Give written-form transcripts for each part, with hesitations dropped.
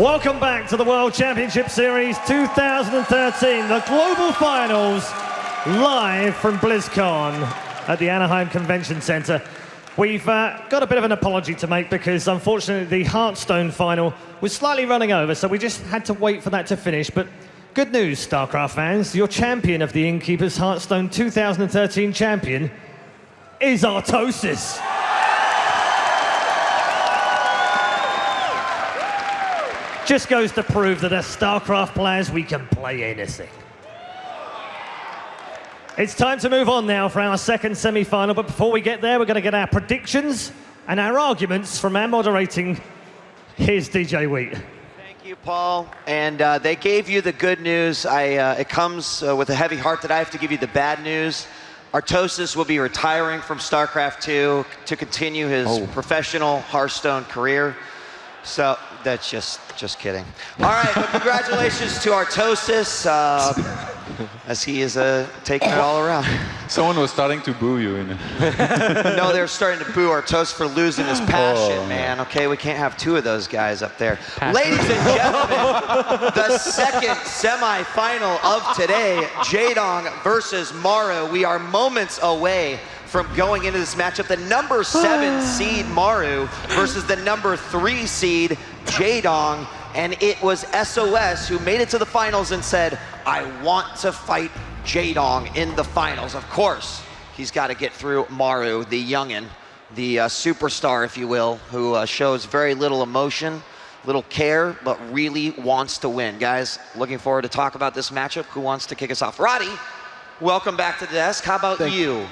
Welcome back to the World Championship Series 2013, the Global Finals, live from BlizzCon at the Anaheim Convention Center. We've got a bit of an apology to make because, unfortunately, the Hearthstone final was slightly running over, so we just had to wait for that to finish. But good news, StarCraft fans, your champion of the Innkeepers Hearthstone 2013 champion is Artosis. Just goes to prove that as StarCraft players, we can play anything. It's time to move on now for our second semi-final, but before we get there, we're going to get our predictions and our arguments from our moderating. Here's DJ Wheat. Thank you, Paul. And they gave you the good news. It comes with a heavy heart that I have to give you the bad news. Artosis will be retiring from StarCraft 2 to continue his professional Hearthstone career. So that's just kidding. All right, but congratulations to Artosis, as he is taking it all around. Someone was starting to boo you. No, they're starting to boo Artosis for losing his passion, man. Okay, we can't have two of those guys up there. Ladies and gentlemen, the second semi-final of today, Jaedong versus Maru. We are moments away from going into this matchup. The number 7 seed Maru versus the number 3 seed Jaedong. And it was SOS who made it to the finals and said, I want to fight Jaedong in the finals. Of course, he's got to get through Maru, the youngin', the superstar, if you will, who shows very little emotion, little care, but really wants to win. Guys, looking forward to talk about this matchup. Who wants to kick us off? Roddy, welcome back to the desk. How about you?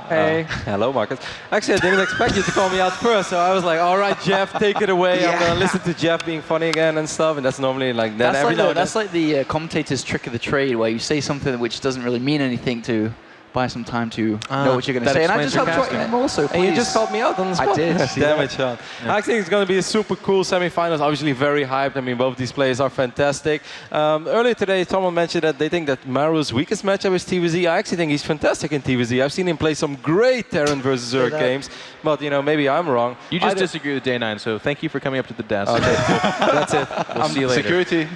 Hey. Hello, Marcus. Actually, I didn't expect you to call me out first, so I was like, all right, Jeff, take it away. Yeah. I'm going to listen to Jeff being funny again and stuff, and that's normally like that every now and then. That's like the commentator's trick of the trade, where you say something which doesn't really mean anything to buy some time to know what you're going to say. And I just helped you out also, please. And you just called me out on the spot. I did. Damn it, Sean. I think it's going to be a super cool semifinals. Obviously very hyped. I mean, both these players are fantastic. Earlier today, someone mentioned that they think that Maru's weakest matchup is TVZ. I actually think he's fantastic in TVZ. I've seen him play some great Terran versus Zerg games. But, you know, maybe I'm wrong. You just disagree with Day 9, so thank you for coming up to the desk. Okay, that's it. We'll see you later. Security.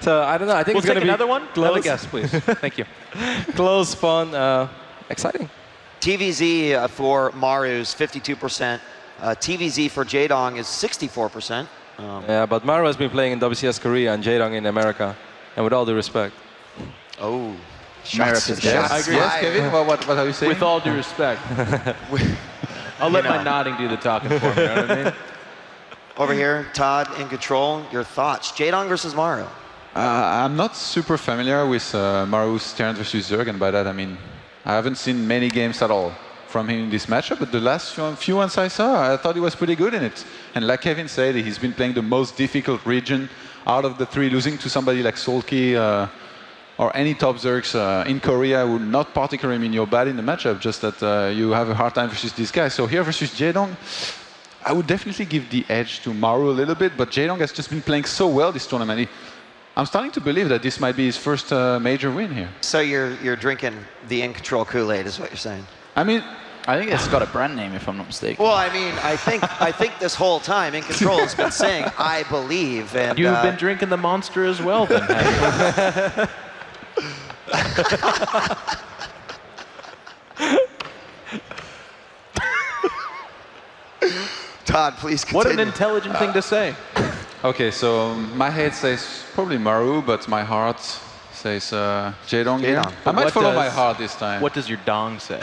So, I don't know. I think We'll it's going to take be another one? close. Another guess, please. Thank you. Close, fun, exciting. TVZ for Maru's 52%. TVZ for Jaedong is 64%. Yeah, but Maru has been playing in WCS Korea and Jaedong in America. And with all due respect. Oh. Shots I agree. Yes, Kevin? What are you saying? With all due respect. I'll let my nodding do the talking for me, you know what I mean? Over here, Todd in control. Your thoughts? Jaedong versus Maru. I'm not super familiar with Maru's Terran versus Zerg, and by that I mean I haven't seen many games at all from him in this matchup, but the last few ones I saw, I thought he was pretty good in it. And like Kevin said, he's been playing the most difficult region out of the 3, losing to somebody like Solky or any top Zergs in Korea would not particularly mean you're bad in the matchup, just that you have a hard time versus this guy. So here versus Jaedong, I would definitely give the edge to Maru a little bit, but Jaedong has just been playing so well this tournament. I'm starting to believe that this might be his first major win here. So you're drinking the In Control Kool-Aid, is what you're saying? I mean, I think it's got a brand name, if I'm not mistaken. Well, I mean, I think this whole time In Control has been saying, I believe. And You've been drinking the Monster as well, then, have you? Todd, please continue. What an intelligent thing to say. okay, so my head says probably Maru, but my heart says Jaedong here. I might follow my heart this time. What does your dong say?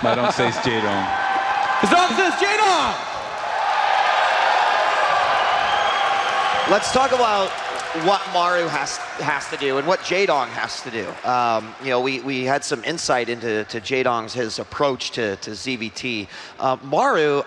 My dong says Jaedong. His dong says Jaedong! Let's talk about what Maru has to do and what Jaedong has to do. You know, we had some insight into Jaedong's his approach to ZVT. Maru,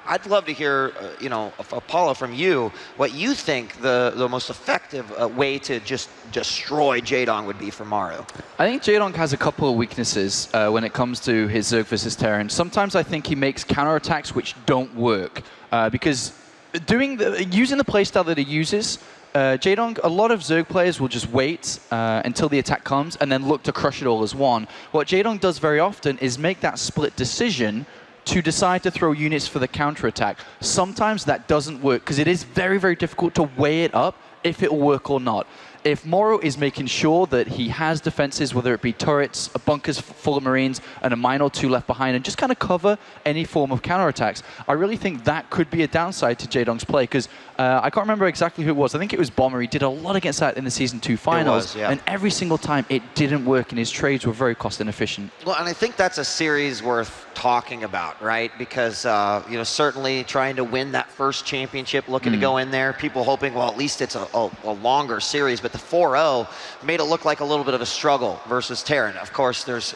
I'd love to hear, you know, Paula, from you, what you think the most effective way to just destroy Jaedong would be for Maru. I think Jaedong has a couple of weaknesses when it comes to his Zerg versus Terran. Sometimes I think he makes counterattacks which don't work because using the playstyle that he uses, Jaedong, a lot of Zerg players will just wait until the attack comes and then look to crush it all as one. What Jaedong does very often is make that split decision to decide to throw units for the counterattack. Sometimes that doesn't work because it is very, very difficult to weigh it up if it will work or not. If Maru is making sure that he has defenses, whether it be turrets, bunkers full of Marines, and a mine or two left behind, and just kind of cover any form of counterattacks, I really think that could be a downside to Jaedong's play, because I can't remember exactly who it was. I think it was Bomber. He did a lot against that in the Season 2 finals, yeah. and every single time it didn't work, and his trades were very cost inefficient. Well, and I think that's a series worth talking about, right? Because, you know, certainly trying to win that first championship, looking to go in there, people hoping, well, at least it's a longer series, but the 4-0 made it look like a little bit of a struggle versus Terran. Of course, there's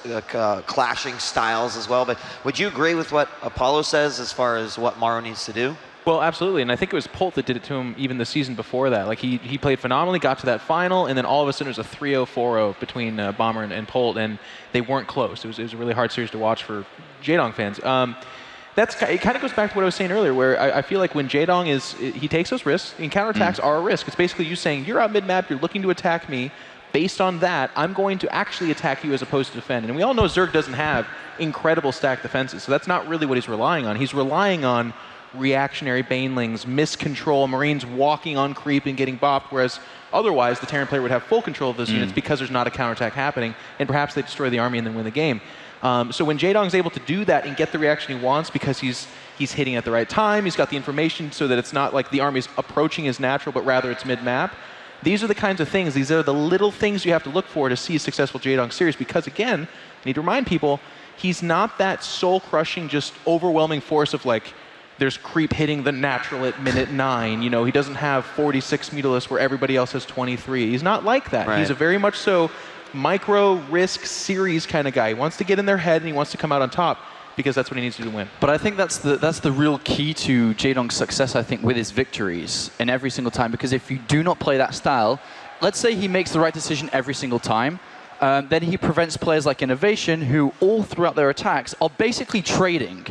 clashing styles as well, but would you agree with what Apollo says as far as what Maru needs to do? Well, absolutely, and I think it was Polt that did it to him even the season before that. Like, he played phenomenally, got to that final, and then all of a sudden it was a 3-0, 4-0 between Bomber and Polt, and they weren't close. It was a really hard series to watch for Jaedong fans. It kind of goes back to what I was saying earlier, where I feel like when Jaedong he takes those risks, and counterattacks are a risk. It's basically you saying, you're out mid-map, you're looking to attack me. Based on that, I'm going to actually attack you as opposed to defend. And we all know Zerg doesn't have incredible stacked defenses, so that's not really what he's relying on. He's relying on reactionary banelings, miscontrol, Marines walking on creep and getting bopped, whereas otherwise the Terran player would have full control of those units because there's not a counterattack happening, and perhaps they destroy the army and then win the game. So when Jaedong's able to do that and get the reaction he wants because he's hitting at the right time, he's got the information so that it's not like the army's approaching his natural, but rather it's mid-map. These are the kinds of things, these are the little things you have to look for to see a successful Jaedong series, because again, I need to remind people, he's not that soul-crushing, just overwhelming force of like, there's creep hitting the natural at minute 9. You know, he doesn't have 46 Mutalists where everybody else has 23. He's not like that. Right. He's a very much so micro-risk series kind of guy. He wants to get in their head and he wants to come out on top because that's what he needs to do to win. But I think that's the real key to Jaedong's success, I think, with his victories in every single time, because if you do not play that style, let's say he makes the right decision every single time, then he prevents players like Innovation, who all throughout their attacks are basically trading.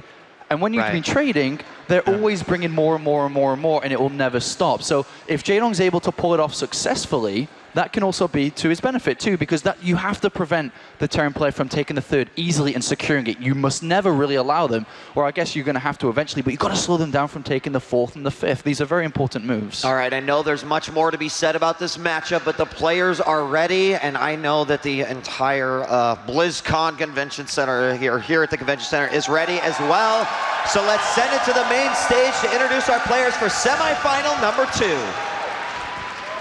And when you've been trading, they're always bringing more and more and more and more, and it will never stop. So if Jaedong's able to pull it off successfully, that can also be to his benefit too, because that you have to prevent the Terran player from taking the third easily and securing it. You must never really allow them, or I guess you're going to have to eventually, but you've got to slow them down from taking the fourth and the fifth. These are very important moves. All right, I know there's much more to be said about this matchup, but the players are ready, and I know that the entire BlizzCon Convention Center here at the Convention Center is ready as well. So let's send it to the main stage to introduce our players for semifinal number 2.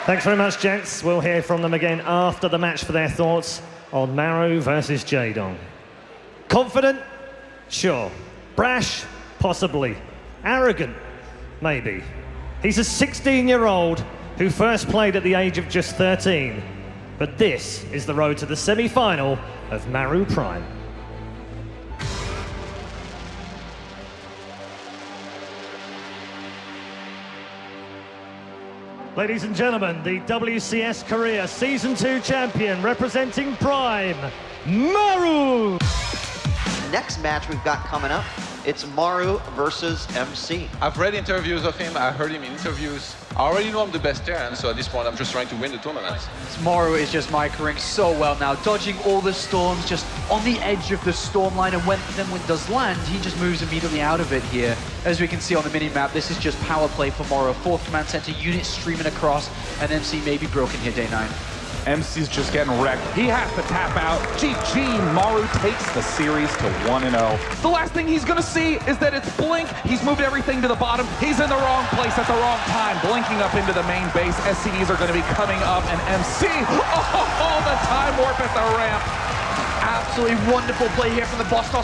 Thanks very much, gents. We'll hear from them again after the match for their thoughts on Maru versus Jaedong. Confident? Sure. Brash? Possibly. Arrogant? Maybe. He's a 16-year-old who first played at the age of just 13. But this is the road to the semi-final of Maru Prime. Ladies and gentlemen, the WCS Korea Season 2 champion representing Prime, Maru! Next match we've got coming up, it's Maru versus MC. I've read interviews of him, I heard him in interviews. I already know I'm the best Terran, so at this point I'm just trying to win the tournament. Maru is just microing so well now, dodging all the storms, just on the edge of the storm line, and when it does land, he just moves immediately out of it here. As we can see on the mini-map, this is just power play for Maru. 4th command center, units streaming across, and MC may be broken here day 9. MC's just getting wrecked. He has to tap out. GG, Maru takes the series to 1-0. The last thing he's gonna see is that it's Blink. He's moved everything to the bottom. He's in the wrong place at the wrong time. Blinking up into the main base. SCVs are gonna be coming up, and MC, oh, the time warp at the ramp. Absolutely wonderful play here from the boss toss.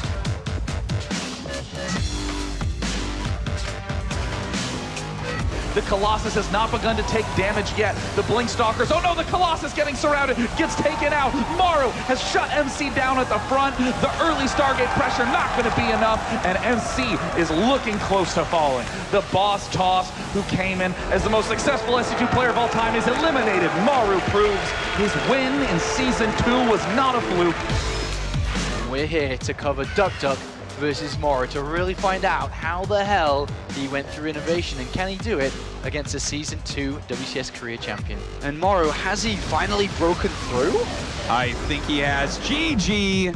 The Colossus has not begun to take damage yet. The Blink Stalkers, oh no, the Colossus getting surrounded, gets taken out. Maru has shut MC down at the front. The early Stargate pressure not gonna be enough, and MC is looking close to falling. The boss toss, who came in as the most successful SC2 player of all time, is eliminated. Maru proves his win in Season 2 was not a fluke. We're here to cover Duck Duck versus Maru to really find out how the hell he went through Innovation, and can he do it against a Season 2 WCS Korea champion. And Maru, has he finally broken through? I think he has. GG.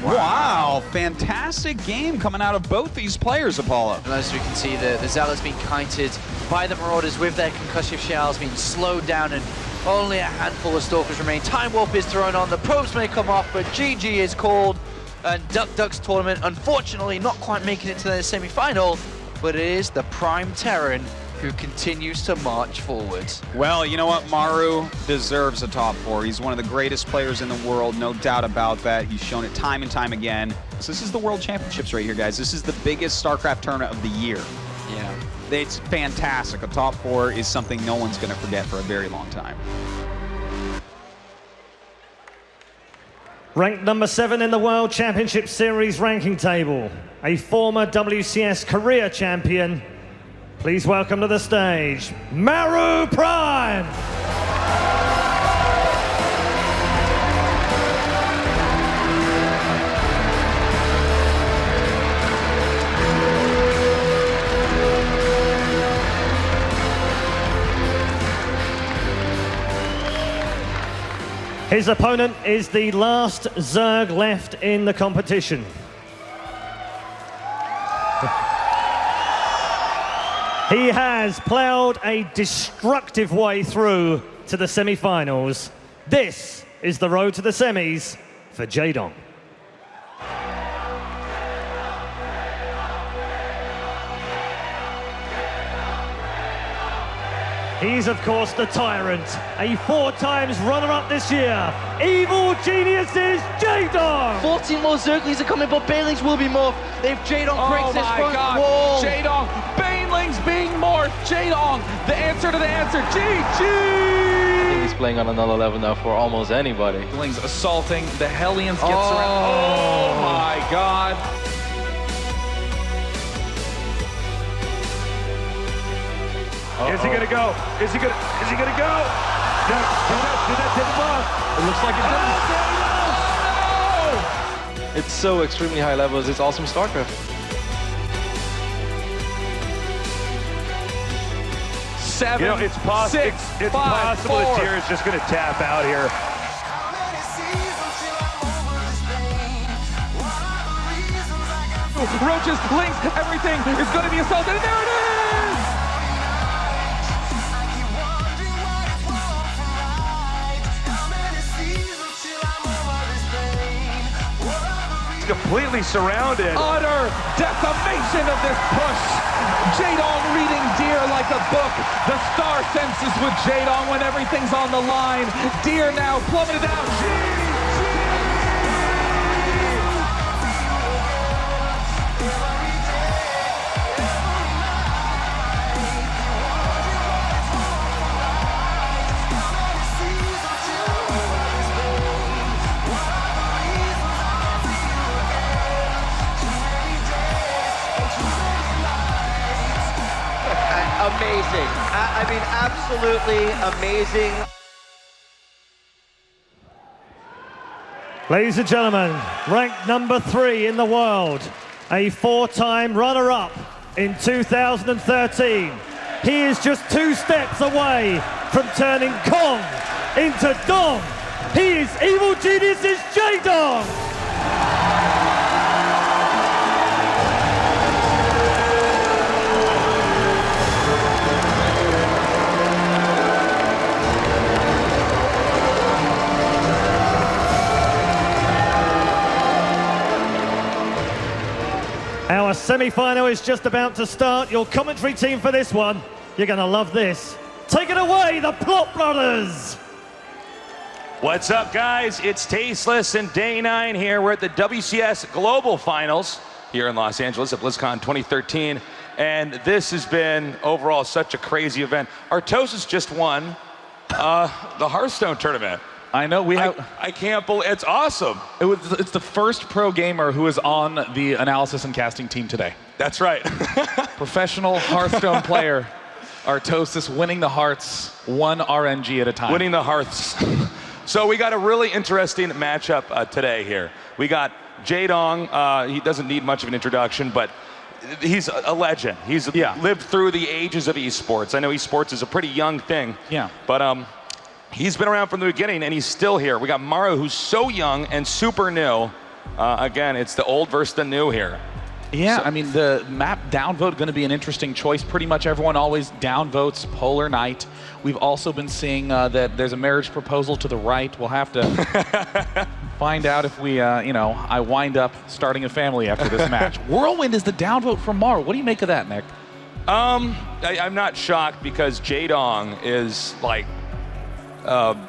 Wow, fantastic game coming out of both these players, Apollo. And as we can see, the Zealot's being kited by the Marauders with their concussive shells, being slowed down, and only a handful of Stalkers remain. Time Warp is thrown on, the probes may come off, but GG is called. And Duck's tournament, unfortunately, not quite making it to the semi-final, but it is the Prime Terran who continues to march forwards. Well, you know what? Maru deserves a top 4. He's one of the greatest players in the world, no doubt about that. He's shown it time and time again. So this is the World Championships right here, guys. This is the biggest StarCraft tournament of the year. Yeah. It's fantastic. A top 4 is something no one's going to forget for a very long time. Ranked number 7 in the World Championship Series ranking table, a former WCS career champion. Please welcome to the stage, Maru Prime! His opponent is the last Zerg left in the competition. He has ploughed a destructive way through to the semi-finals. This is the road to the semis for Jaedong. He's, of course, the Tyrant, a 4 times runner-up this year. Evil Geniuses, Jaedong! 14 more Zerglings are coming, but Banelings will be morphed. If Jaedong breaks this front wall. Jaedong, Banelings being morphed. Jaedong, the answer to the answer. GG! He's playing on another level now for almost anybody. Banelings assaulting, the Hellions get surrounded. Oh my God. Is he gonna go? Is he gonna go? Did that tip him off? It looks like it did. It's so extremely high levels. It's awesome StarCraft. 7, You know, it's possible. 6, It's 5, possible 4. that Tyr is just gonna tap out here. Roaches, Lynx, everything is going to be assaulted, and there it is! Completely surrounded. Utter decimation of this push. Jaedong reading Deer like a book. The star senses with Jaedong when everything's on the line. Deer now plummeted down. Amazing. I mean, absolutely amazing. Ladies and gentlemen, ranked number 3 in the world, a 4-time runner-up in 2013. He is just 2 steps away from turning Kong into Dong. He is Evil Geniuses Jaedong. Our semi-final is just about to start. Your commentary team for this one, you're going to love this. Take it away, the Plot Brothers! What's up, guys? It's Tasteless and Day 9 here. We're at the WCS Global Finals here in Los Angeles at BlizzCon 2013. And this has been, overall, such a crazy event. Artosis just won the Hearthstone tournament. I know I can't believe it's awesome. It's the first pro gamer who is on the analysis and casting team today. That's right. Professional Hearthstone player, Artosis winning the hearts 1 RNG at a time. Winning the hearths. So we got a really interesting matchup today here. We got Jaedong. He doesn't need much of an introduction, but he's a legend. He's lived through the ages of esports. I know esports is a pretty young thing. Yeah. But he's been around from the beginning, and he's still here. We got Maru, who's so young and super new. Again, it's the old versus the new here. Yeah, I mean, the map downvote going to be an interesting choice. Pretty much everyone always downvotes Polar Night. We've also been seeing that there's a marriage proposal to the right. We'll have to find out if we, I wind up starting a family after this match. Whirlwind is the downvote from Maru. What do you make of that, Nick? I'm not shocked because Jaedong is like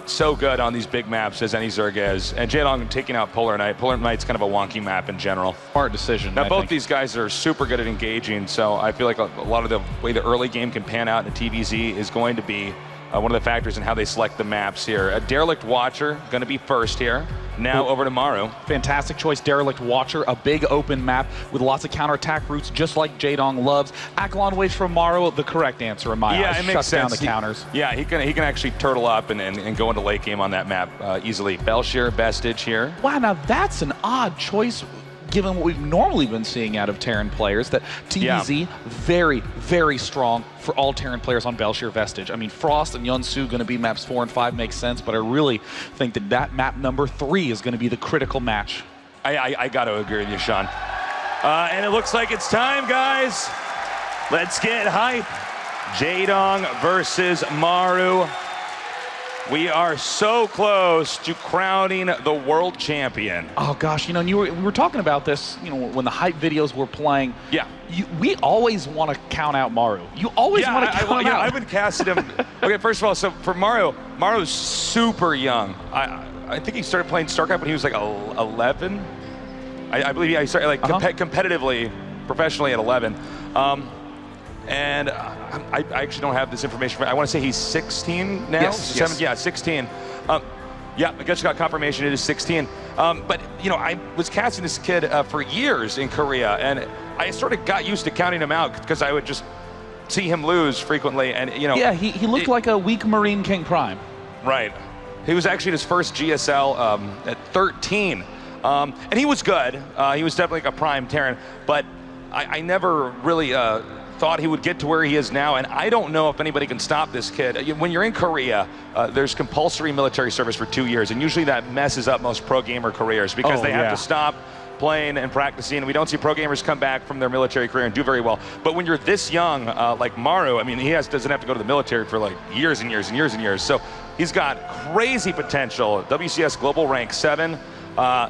so good on these big maps as any Zerg is. And Jaedong taking out Polar Night. Polar Night's kind of a wonky map in general. Smart decision. Now, both these guys are super good at engaging, so I feel like a lot of the way the early game can pan out in TVZ is going to be one of the factors in how they select the maps here. A Derelict Watcher going to be first here. Now over to Maru. Fantastic choice, Derelict Watcher, a big open map with lots of counterattack routes, just like Jaedong loves. Akalon waits from Maru, the correct answer in my eyes. Yeah, it makes Shuts sense. down the counters. He can actually turtle up and go into late game on that map easily. Belshir, Vestige here. Wow, now that's an odd choice given what we've normally been seeing out of Terran players, that TVZ, very, very strong for all Terran players on Belshir Vestige. I mean, Frost and Yunsu going to be maps 4 and 5 makes sense, but I really think that map number 3 is going to be the critical match. I got to agree with you, Sean. And it looks like it's time, guys. Let's get hype. Jaedong versus Maru. We are so close to crowning the world champion. Oh gosh, we were talking about this, when the hype videos were playing. Yeah. We always want to count out Maru. You always want to count him out. I've been casting him. Okay, first of all, so for Maru's super young. I think he started playing StarCraft when he was like 11. I believe he started competitively, professionally at 11. And I actually don't have this information. I want to say he's 16 now? Yes. Yeah, 16. Yeah, I guess you got confirmation it is 16. But, I was casting this kid for years in Korea, and I sort of got used to counting him out because I would just see him lose frequently. And, Yeah, he looked like a weak Marine King Prime. Right. He was actually his first GSL at 13. And he was good. He was definitely like a prime Terran, but I never really thought he would get to where he is now, and I don't know if anybody can stop this kid. When you're in Korea, there's compulsory military service for 2 years, and usually that messes up most pro gamer careers because they have to stop playing and practicing, and we don't see pro gamers come back from their military career and do very well. But when you're this young, like Maru, I mean, he doesn't have to go to the military for like years and years and years and years. So he's got crazy potential. WCS Global Rank 7, a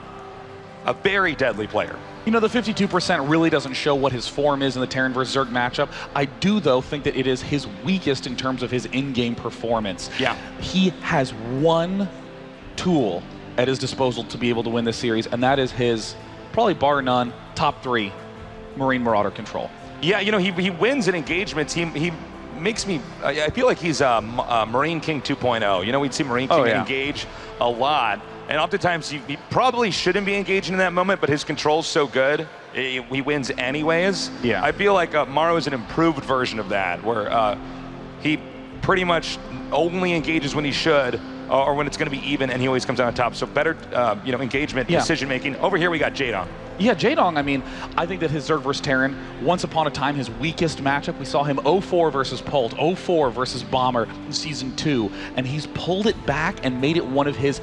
very deadly player. The 52% really doesn't show what his form is in the Terran versus Zerg matchup. I do, though, think that it is his weakest in terms of his in-game performance. Yeah. He has one tool at his disposal to be able to win this series, and that is his, probably bar none, top 3 Marine Marauder control. Yeah, he wins in engagements. He makes me, I feel like he's a Marine King 2.0. We'd see Marine King engage a lot. And oftentimes, he probably shouldn't be engaging in that moment, but his control's so good, he wins anyways. Yeah. I feel like Maru is an improved version of that, where he pretty much only engages when he should, or when it's going to be even, and he always comes out on top. So better, engagement, decision-making. Over here, we got Jaedong. Yeah, Jaedong, I mean, I think that his Zerg versus Terran, once upon a time, his weakest matchup, we saw him 0-4 versus Polt, 0-4 versus Bomber in Season 2, and he's pulled it back and made it one of his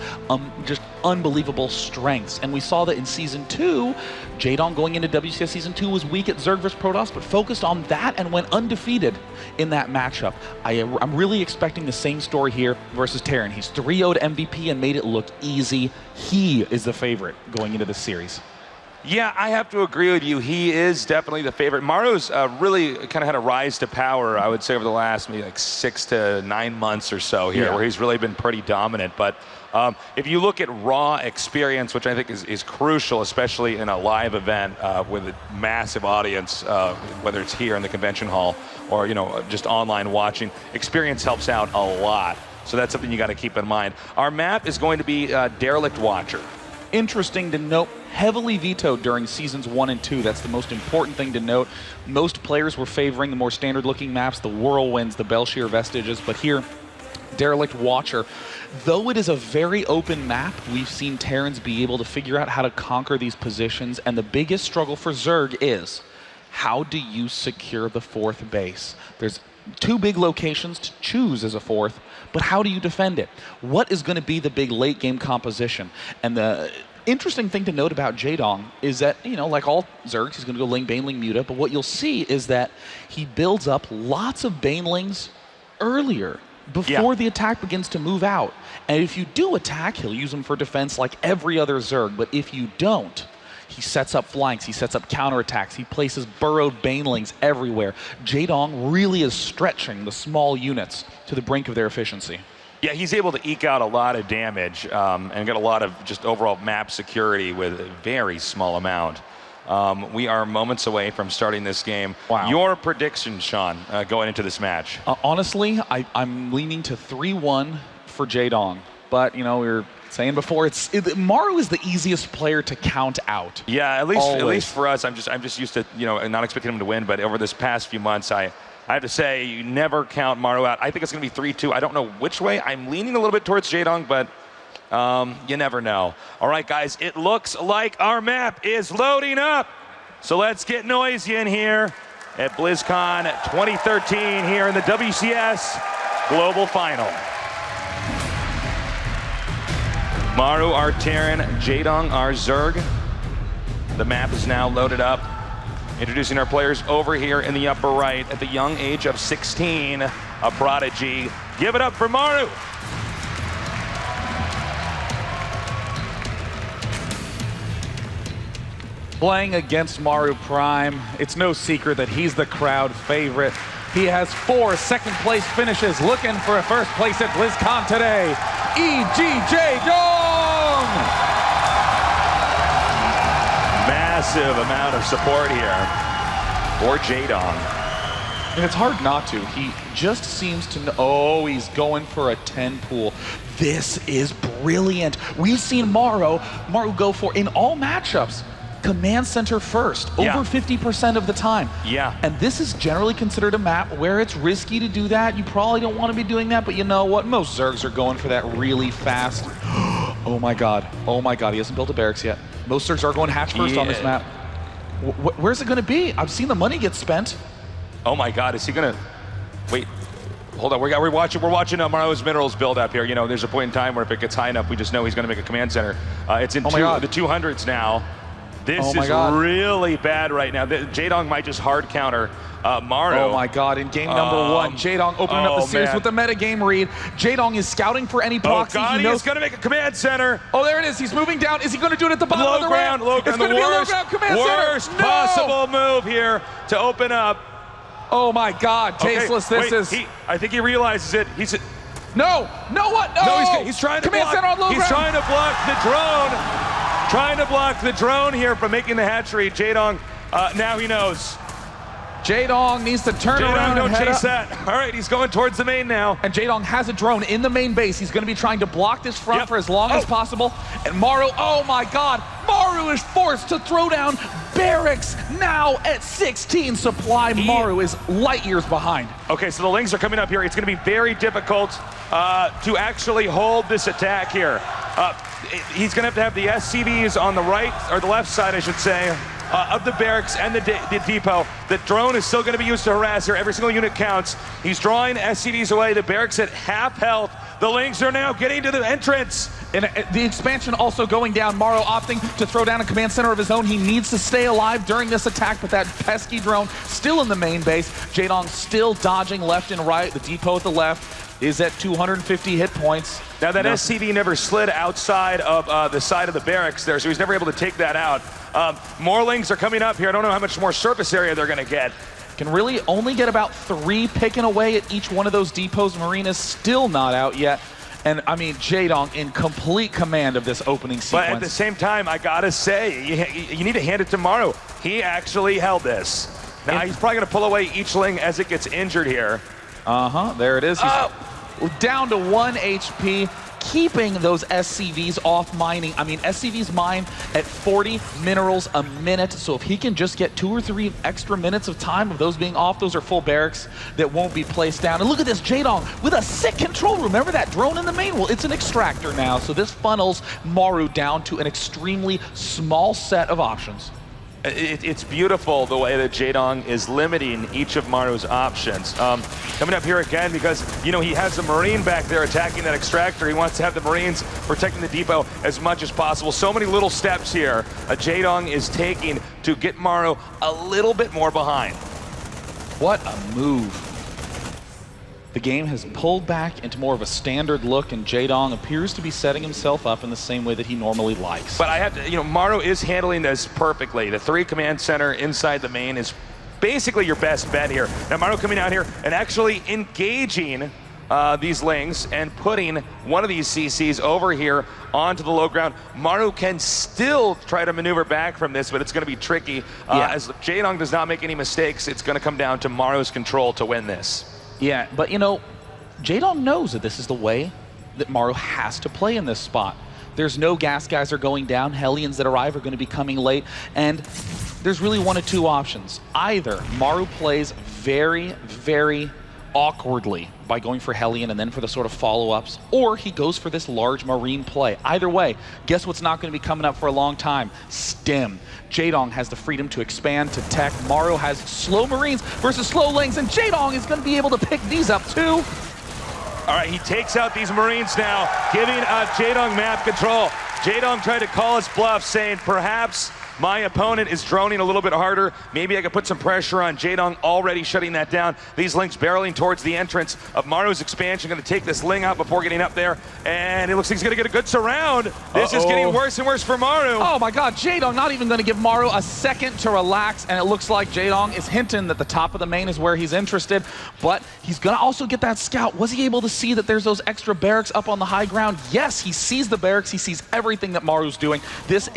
just unbelievable strengths. And we saw that in Season 2, Jaedong going into WCS Season 2 was weak at Zerg versus Protoss, but focused on that and went undefeated in that matchup. I'm really expecting the same story here versus Terran. He's 3-0'd MVP and made it look easy. He is the favorite going into this series. Yeah, I have to agree with you. He is definitely the favorite. Maru's really kind of had a rise to power, I would say, over the last maybe like 6 to 9 months or so here, where he's really been pretty dominant. But if you look at raw experience, which I think is crucial, especially in a live event with a massive audience, whether it's here in the convention hall or just online watching, experience helps out a lot. So that's something you got to keep in mind. Our map is going to be Derelict Watcher. Interesting to note, heavily vetoed during Seasons 1 and 2. That's the most important thing to note. Most players were favoring the more standard-looking maps, the Whirlwinds, the Belshir Vestiges, but here, Derelict Watcher. Though it is a very open map, we've seen Terrans be able to figure out how to conquer these positions, and the biggest struggle for Zerg is, how do you secure the 4th base? There's 2 big locations to choose as a 4th, but how do you defend it? What is going to be the big late game composition? And interesting thing to note about Jaedong is that, you know, like all Zergs, he's going to go Ling, Bane, Ling, Muta, but what you'll see is that he builds up lots of Banelings earlier, before the attack begins to move out. And if you do attack, he'll use them for defense like every other Zerg, but if you don't, he sets up flanks, he sets up counterattacks, he places burrowed Banelings everywhere. Jaedong really is stretching the small units to the brink of their efficiency. Yeah, he's able to eke out a lot of damage and get a lot of just overall map security with a very small amount. We are moments away from starting this game. Wow. Your prediction, Sean, going into this match? Honestly, I'm leaning to 3-1 for Jaedong. But, you know, we were saying before, Maru is the easiest player to count out. Yeah, at least for us, I'm just used to, you know, not expecting him to win. But over this past few months, I have to say, you never count Maru out. I think it's going to be 3-2. I don't know which way. I'm leaning a little bit towards Jaedong, but you never know. All right, guys, it looks like our map is loading up. So let's get noisy in here at BlizzCon 2013 here in the WCS Global Final. Maru, our Terran, Jaedong, our Zerg. The map is now loaded up. Introducing our players over here in the upper right at the young age of 16, a prodigy. Give it up for Maru. Playing against Maru Prime, it's no secret that he's the crowd favorite. He has 4 second-place finishes, looking for a first place at BlizzCon today. Jaedong! Massive amount of support here for Jaedong. And it's hard not to. He just seems to know. Oh, he's going for a 10 pool. This is brilliant. We've seen Maru go for, in all matchups, command center first, over 50% of the time. Yeah. And this is generally considered a map where it's risky to do that. You probably don't want to be doing that, but you know what? Most Zergs are going for that really fast. Oh my god. Oh my god, he hasn't built a barracks yet. Most Zergs are going hatch first on this map. Where's it going to be? I've seen the money get spent. Oh my god, is he going to... Wait. Hold on, we're watching Maru's minerals build up here. You know, there's a point in time where if it gets high enough, we just know he's going to make a command center. It's in the 200s now. This is really bad right now. Jaedong might just hard counter Maru. Oh my god, in game number 1, Jaedong opening up the series with the metagame read. Jaedong is scouting for any proxy. Oh god, he is going to make a command center. Oh, there it is. He's moving down. Is he going to do it at the bottom of the ramp? It's going to be a low-ground command center. Worst possible move here to open up. Oh my god, Tasteless, this is... I think he realizes it. No, what? No! No, he's trying to block. He's trying to block the drone. Trying to block the drone here from making the hatchery. Jaedong, now he knows. Jaedong needs to turn around and don't chase that. All right, he's going towards the main now. And Jaedong has a drone in the main base. He's going to be trying to block this front for as long as possible. And Maru, oh my god, Maru is forced to throw down barracks now at 16 supply. Maru is light years behind. Okay, so the Lings are coming up here. It's going to be very difficult to actually hold this attack here. He's going to have the SCVs on the right, or the left side, I should say, of the barracks and the depot. The drone is still going to be used to harass here. Every single unit counts. He's drawing SCVs away. The barracks at half health. The Lings are now getting to the entrance. And the expansion also going down. Maru opting to throw down a command center of his own. He needs to stay alive during this attack, but that pesky drone still in the main base. Jaedong still dodging left and right. The depot at the left is at 250 hit points. Now that SCV never slid outside of the side of the barracks there, so he's never able to take that out. More Lings are coming up here. I don't know how much more surface area they're going to get. Can really only get about 3 picking away at each one of those depots. Marina's still not out yet. And I mean, Jaedong in complete command of this opening sequence. But at the same time, I gotta say, you need to hand it to Maru. He actually held this. Now he's probably gonna pull away each Ling as it gets injured here. There it is. He's down to 1 HP, keeping those SCVs off mining. I mean, SCVs mine at 40 minerals a minute, so if he can just get 2 or 3 extra minutes of time of those being off, those are full barracks that won't be placed down. And look at this, Jaedong with a sick control room. Remember that drone in the main? Well, it's an extractor now, so this funnels Maru down to an extremely small set of options. It's beautiful the way that Jaedong is limiting each of Maru's options. Coming up here again because, you know, he has the Marine back there attacking that extractor. He wants to have the Marines protecting the depot as much as possible. So many little steps here Jaedong is taking to get Maru a little bit more behind. What a move. The game has pulled back into more of a standard look, and Jaedong appears to be setting himself up in the same way that he normally likes. But I have to, you know, Maru is handling this perfectly. The 3 command center inside the main is basically your best bet here. Now Maru coming out here and actually engaging these Lings and putting one of these CCs over here onto the low ground. Maru can still try to maneuver back from this, but it's going to be tricky. As Jaedong does not make any mistakes, it's going to come down to Maru's control to win this. Yeah, but you know, Jaedong knows that this is the way that Maru has to play in this spot. There's no gas geyser going down. Hellions that arrive are going to be coming late, and there's really one of 2 options. Either Maru plays very, very awkwardly by going for Hellion and then for the sort of follow-ups, or he goes for this large Marine play. Either way, guess what's not going to be coming up for a long time? Stim. Jaedong has the freedom to expand, to tech. Maru has slow Marines versus slow Lings, and Jaedong is going to be able to pick these up too. All right, he takes out these Marines now, giving Jaedong map control. Jaedong tried to call his bluff, saying perhaps my opponent is droning a little bit harder. Maybe I could put some pressure on. Jaedong already shutting that down. These Lings barreling towards the entrance of Maru's expansion. Going to take this Ling out before getting up there. And it looks like he's going to get a good surround. This is getting worse and worse for Maru. Oh my god, Jaedong not even going to give Maru a second to relax. And it looks like Jaedong is hinting that the top of the main is where he's interested. But he's going to also get that scout. Was he able to see that there's those extra barracks up on the high ground? Yes, he sees the barracks. He sees everything that Maru's doing. This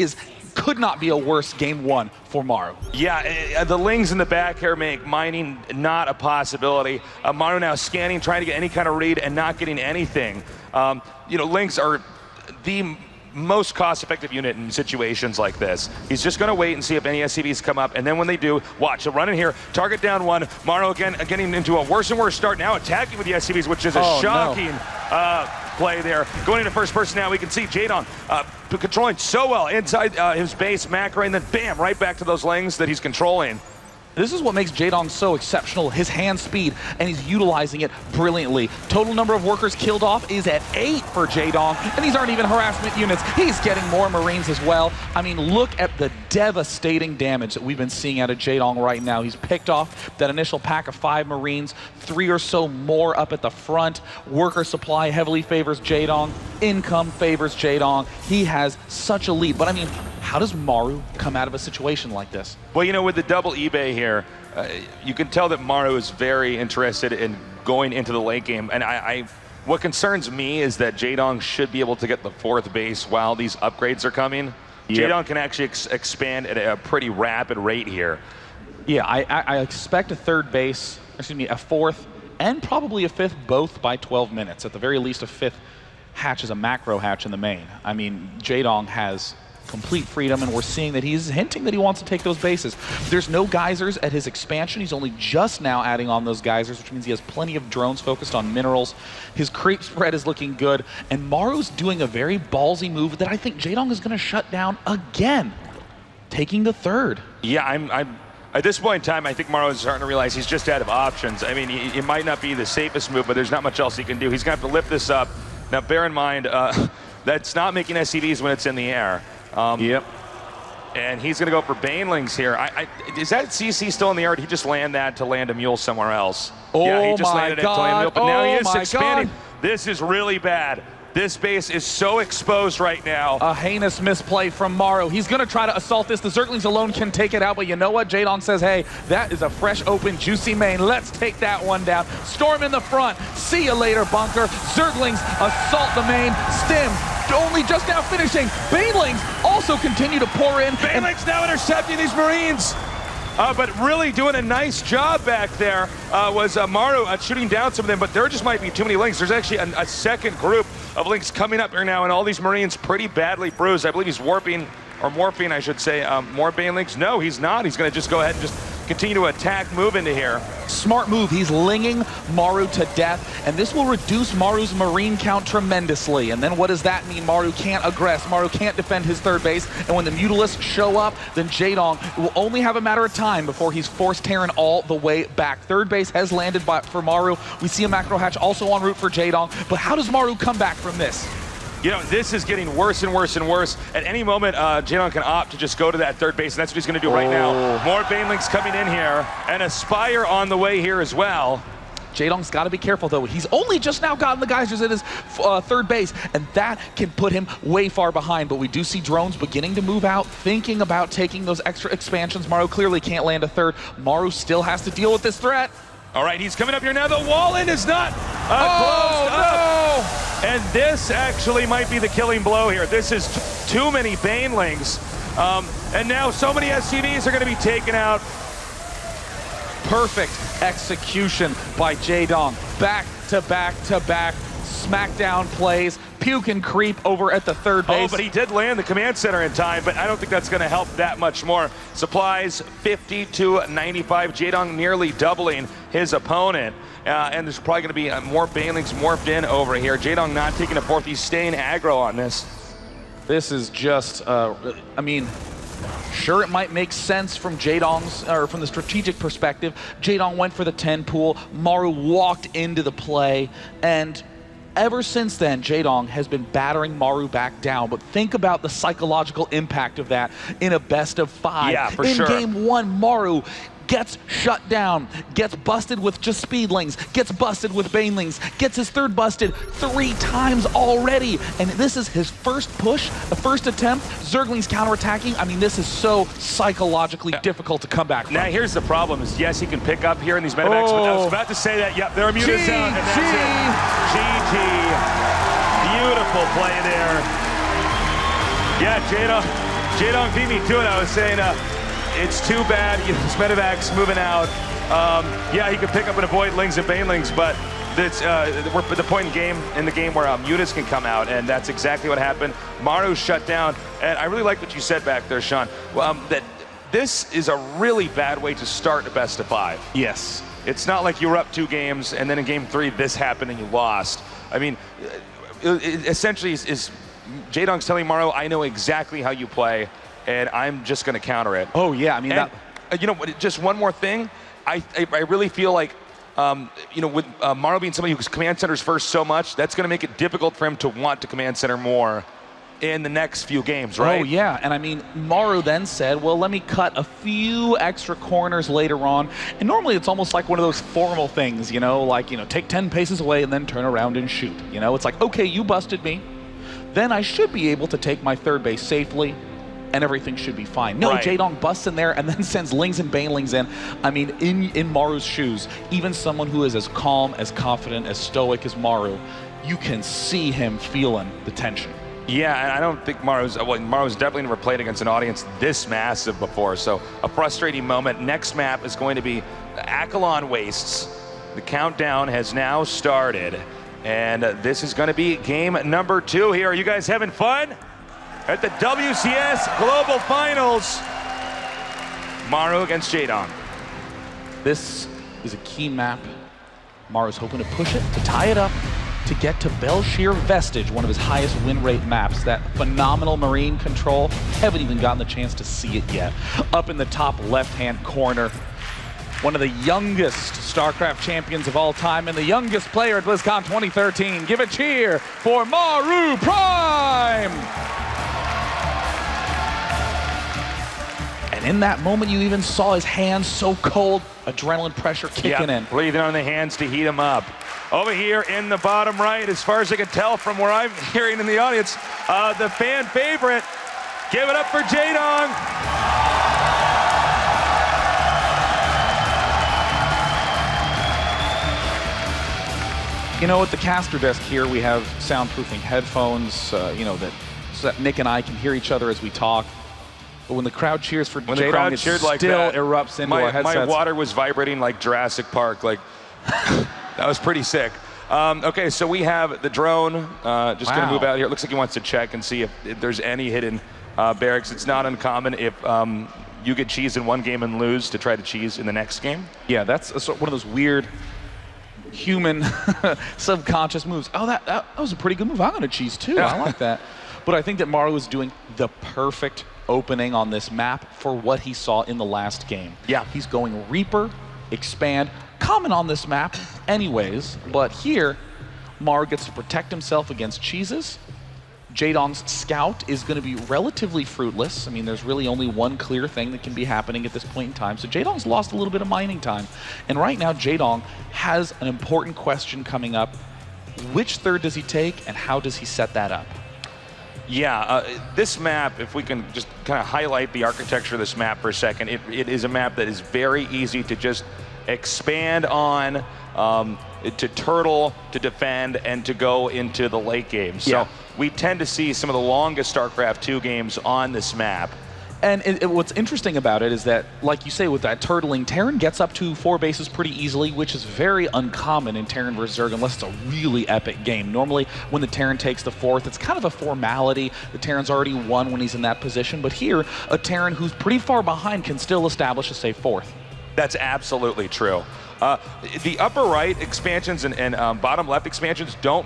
could not be a worse game 1 for Maru. Yeah, the Lings in the back here make mining not a possibility. Maru now scanning, trying to get any kind of read and not getting anything. You know, Lings are the most cost-effective unit in situations like this. He's just going to wait and see if any SCVs come up, and then when they do, watch, he'll run in here, target down 1. Maru again getting into a worse and worse start, now attacking with the SCVs, which is a shocking play there. Going into first person now, we can see Jaedong controlling so well inside his base, macro, and then bam, right back to those Lings that he's controlling. This is what makes Jaedong so exceptional, his hand speed, and he's utilizing it brilliantly. Total number of workers killed off is at 8 for Jaedong, and these aren't even harassment units. He's getting more Marines as well. I mean, look at the devastating damage that we've been seeing out of Jaedong right now. He's picked off that initial pack of 5 Marines, 3 or so more up at the front. Worker supply heavily favors Jaedong. Income favors Jaedong. He has such a lead, but I mean, how does Maru come out of a situation like this? Well, you know, with the double eBay here, you can tell that Maru is very interested in going into the late game. And what concerns me is that Jaedong should be able to get the 4th base while these upgrades are coming. Jaedong can actually expand at a pretty rapid rate here. Yeah, I expect a 3rd base, excuse me, a 4th, and probably a 5th, both by 12 minutes. At the very least, a 5th hatch is a macro hatch in the main. I mean, Jaedong has complete freedom, and we're seeing that he's hinting that he wants to take those bases. There's no geysers at his expansion. He's only just now adding on those geysers, which means he has plenty of drones focused on minerals. His creep spread is looking good, and Maru's doing a very ballsy move that I think Jaedong is going to shut down again, taking the 3rd. Yeah, I'm at this point in time, I think Maru is starting to realize he's just out of options. I mean, it might not be the safest move, but there's not much else he can do. He's going to have to lift this up. Now, bear in mind, that's not making SCVs when it's in the air. Yep. And he's going to go for Banelings here. Is that CC still in the air? Or did he just land that to land a mule somewhere else? Oh, yeah, he just my landed it to land a mule, but now he is expanding. God. This is really bad. This base is so exposed right now. A heinous misplay from Maru. He's going to try to assault this. The Zerglings alone can take it out, but you know what? Jaedong says, hey, that is a fresh, open, juicy main. Let's take that one down. Storm in the front. See you later, bunker. Zerglings assault the main. Stim only just now finishing. Banelings also continue to pour in. Banelings now intercepting these Marines. But really doing a nice job back there was Maru shooting down some of them, but there just might be too many Lings. There's actually a second group of Lings coming up here now, and all these Marines pretty badly bruised. I believe he's warping, or morphing, I should say, more Banelings. No, he's not. He's going to just go ahead and just continue to attack, move into here. Smart move. He's linging Maru to death, and this will reduce Maru's Marine count tremendously. And then what does that mean? Maru can't aggress. Maru can't defend his third base. And when the Mutalisks show up, then Jaedong will only have a matter of time before he's forced Terran all the way back. Third base has landed for Maru. We see a macro hatch also en route for Jaedong. But how does Maru come back from this? You know, this is getting worse and worse and worse. At any moment, Jaedong can opt to just go to that third base, and that's what he's going to do right now. More Banelings coming in here, and Aspire on the way here as well. Jaedong's got to be careful, though. He's only just now gotten the geysers at his third base, and that can put him way far behind. But we do see drones beginning to move out, thinking about taking those extra expansions. Maru clearly can't land a third. Maru still has to deal with this threat. All right, he's coming up here now. The wall-in is not closed up. And this actually might be the killing blow here. This is too many Banelings. And now so many SCVs are going to be taken out. Perfect execution by Jaedong. Back to back to back smackdown plays. Puke and creep over at the third base. Oh, but he did land the command center in time, but I don't think that's going to help that much more. Supplies 50 to 95. Jaedong nearly doubling his opponent. And there's probably going to be more Banelings morphed in over here. Jaedong not taking a fourth. He's staying aggro on this. This is just, I mean, sure, it might make sense from Jaedong's, or from the strategic perspective. Jaedong went for the 10 pool. Maru walked into the play, and ever since then, Jaedong has been battering Maru back down. But think about the psychological impact of that in a best of 5. Yeah, for sure. In game 1, Maru gets shut down, gets busted with just Speedlings, gets busted with Banelings, gets his third busted 3 times already. And this is his first push, the first attempt. Zergling's counterattacking. I mean, this is so psychologically difficult to come back from. Now, here's the problem is, yes, he can pick up here in these medevacs, but I was about to say that, yep, there are mutas out, and that's it. GG. Beautiful play there. Yeah, Jaedong beat me to it. I was saying, it's too bad. His medevac's moving out. Yeah, he could pick up and avoid Lings and Banelings, but it's, we're at the point in the game where mutas can come out, and that's exactly what happened. Maru shut down, and I really like what you said back there, Sean, that this is a really bad way to start a best of 5. Yes. It's not like you were up 2 games, and then in game 3, this happened and you lost. I mean, essentially, is Jaedong's telling Maru, I know exactly how you play, and I'm just going to counter it. Oh, yeah. I mean, and, you know, just one more thing. I really feel like, you know, with Maru being somebody who command centers first so much, that's going to make it difficult for him to want to command center more in the next few games, right? Oh, yeah. And I mean, Maru then said, well, let me cut a few extra corners later on. And normally it's almost like one of those formal things, you know, like, you know, take 10 paces away and then turn around and shoot. You know, it's like, okay, you busted me. Then I should be able to take my third base safely, and everything should be fine. No, right. Jaedong busts in there and then sends Lings and Banelings in. I mean, in Maru's shoes, even someone who is as calm, as confident, as stoic as Maru, you can see him feeling the tension. Yeah, and I don't think Maru's definitely never played against an audience this massive before, so a frustrating moment. Next map is going to be Akalon Wastes. The countdown has now started, and this is going to be game number 2 here. Are you guys having fun? At the WCS Global Finals, Maru against Jaedong. This is a key map. Maru's hoping to push it, to tie it up, to get to Belshir Vestige, one of his highest win rate maps. That phenomenal marine control. Haven't even gotten the chance to see it yet. Up in the top left-hand corner, one of the youngest StarCraft champions of all time and the youngest player at BlizzCon 2013. Give a cheer for Maru Prime! And in that moment, you even saw his hands so cold, adrenaline pressure kicking in. Breathing on the hands to heat him up. Over here in the bottom right, as far as I can tell from where I'm hearing in the audience, the fan favorite. Give it up for Jaedong. You know, at the caster desk here, we have soundproofing headphones, you know, so that Nick and I can hear each other as we talk. But when the crowd cheers for Jaedong, it still like that, erupts into our headsets. My water was vibrating like Jurassic Park. Like, that was pretty sick. Okay, so we have the drone just going to move out here. It looks like he wants to check and see if there's any hidden barracks. It's not uncommon if you get cheese in one game and lose to try to cheese in the next game. Yeah, that's one of those weird human subconscious moves. Oh, that was a pretty good move. I'm going to cheese too. I like that. But I think that Maru is doing the perfect opening on this map for what he saw in the last game. Yeah. He's going Reaper, Expand, common on this map anyways, but here, Maru gets to protect himself against cheeses. Jaedong's Scout is going to be relatively fruitless. I mean, there's really only one clear thing that can be happening at this point in time. So Jaedong's lost a little bit of mining time. And right now, Jaedong has an important question coming up. Which third does he take, and how does he set that up? Yeah, this map, if we can just kind of highlight the architecture of this map for a second, it is a map that is very easy to just expand on, to turtle, to defend, and to go into the late game. So we tend to see some of the longest StarCraft 2 games on this map. And what's interesting about it is that, like you say, with that turtling, Terran gets up to 4 bases pretty easily, which is very uncommon in Terran versus Zerg unless it's a really epic game. Normally, when the Terran takes the 4th, it's kind of a formality. The Terran's already won when he's in that position. But here, a Terran who's pretty far behind can still establish a safe 4th. That's absolutely true. The upper right expansions and bottom left expansions don't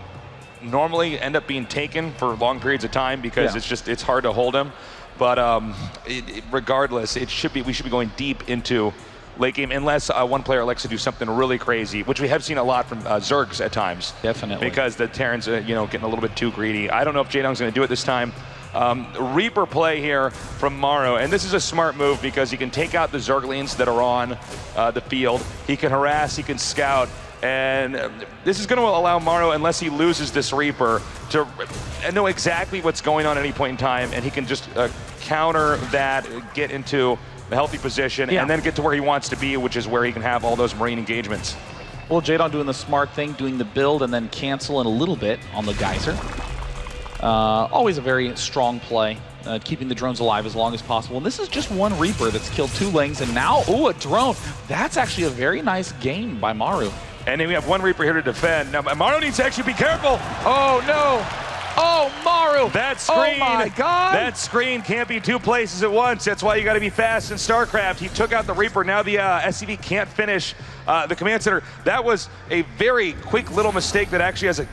normally end up being taken for long periods of time because it's hard to hold them. But regardless, we should be going deep into late game unless one player likes to do something really crazy, which we have seen a lot from Zergs at times. Definitely. Because the Terrans, getting a little bit too greedy. I don't know if Jaedong's going to do it this time. Reaper play here from Maru, and this is a smart move because he can take out the Zerglings that are on the field. He can harass, he can scout, and this is going to allow Maru, unless he loses this Reaper, to know exactly what's going on at any point in time, and he can just counter that, get into a healthy position, and then get to where he wants to be, which is where he can have all those Marine engagements. Well, Jaedong doing the smart thing, doing the build, and then canceling a little bit on the Geyser. Always a very strong play, keeping the drones alive as long as possible. And this is just one Reaper that's killed 2 Lings, and now, a drone. That's actually a very nice game by Maru. And then we have one Reaper here to defend. Now, Maru needs to actually be careful. Oh, no. Oh, Maru. That screen. Oh, my God. That screen can't be 2 places at once. That's why you got to be fast in StarCraft. He took out the Reaper. Now the SCV can't finish the command center. That was a very quick little mistake that actually has a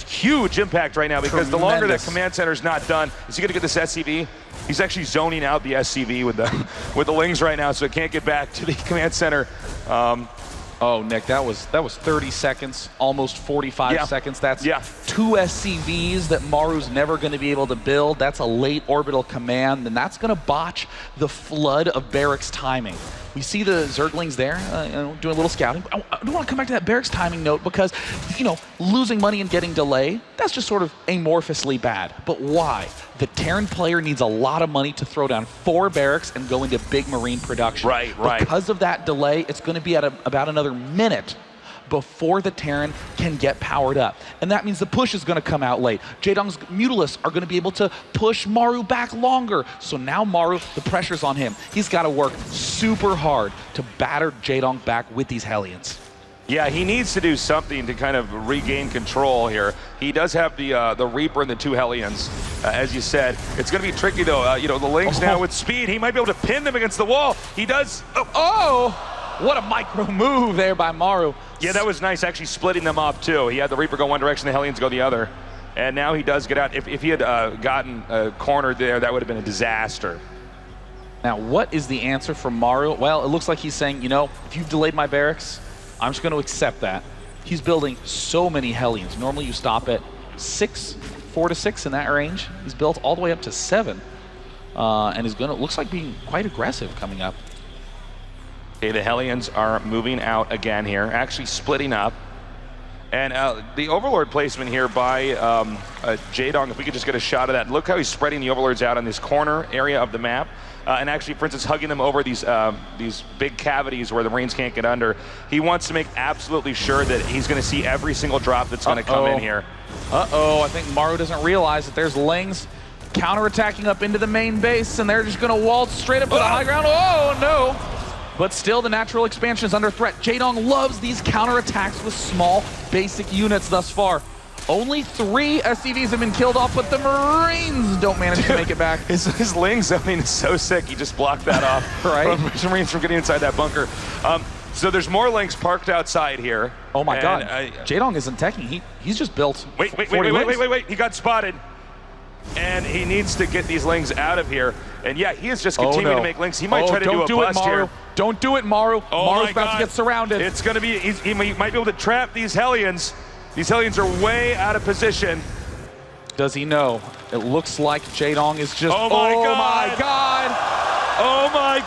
huge impact right now because the longer that command center is not done, is he going to get this SCV? He's actually zoning out the SCV with the Lings right now, so it can't get back to the command center. Oh, Nick, that was 30 seconds, almost 45 seconds. That's 2 SCVs that Maru's never going to be able to build. That's a late orbital command, and that's going to botch the flood of barracks timing. We see the Zerglings there doing a little scouting. I do want to come back to that barracks timing note because, losing money and getting delay, that's just sort of amorphously bad. But why? The Terran player needs a lot of money to throw down 4 barracks and go into big Marine production. Right. Because of that delay, it's going to be at about another minute before the Terran can get powered up. And that means the push is going to come out late. Jaedong's Mutalisks are going to be able to push Maru back longer. So now Maru, the pressure's on him. He's got to work super hard to batter Jaedong back with these Hellions. Yeah, he needs to do something to kind of regain control here. He does have the Reaper and the 2 Hellions, as you said. It's going to be tricky, though. The Lings now with speed. He might be able to pin them against the wall. He does. What a micro move there by Maru. Yeah, that was nice, actually splitting them up, too. He had the Reaper go one direction, the Hellions go the other. And now he does get out. If he had gotten cornered there, that would have been a disaster. Now, what is the answer from Maru? Well, it looks like he's saying, if you've delayed my barracks, I'm just going to accept that. He's building so many Hellions. Normally you stop at 4 to 6 in that range. He's built all the way up to 7. And is looks like being quite aggressive coming up. Okay, the Hellions are moving out again here, actually splitting up. And the Overlord placement here by Jaedong, if we could just get a shot of that. Look how he's spreading the Overlords out on this corner area of the map. And actually, for instance, hugging them over these big cavities where the Marines can't get under. He wants to make absolutely sure that he's going to see every single drop that's going to come in here. I think Maru doesn't realize that there's Lings counterattacking up into the main base, and they're just going to waltz straight up to the high ground. Oh, no. But still, the natural expansion is under threat. Jaedong loves these counterattacks with small, basic units thus far. Only 3 SCVs have been killed off, but the Marines don't manage to make it back. His Ling zoning is so sick. He just blocked that off. Right. From Marines from getting inside that bunker. So there's more Lings parked outside here. Oh my God. Jaedong isn't teching. He's just built. Wait. He got spotted. And he needs to get these Lings out of here. And yeah, he is just continuing to make Lings. He might try to do a bust here. Don't do it, Maru. Oh Maru's about to get surrounded. It's going to be, he might be able to trap these Hellions. These Hellions are way out of position. Does he know? It looks like Jaedong is just, oh my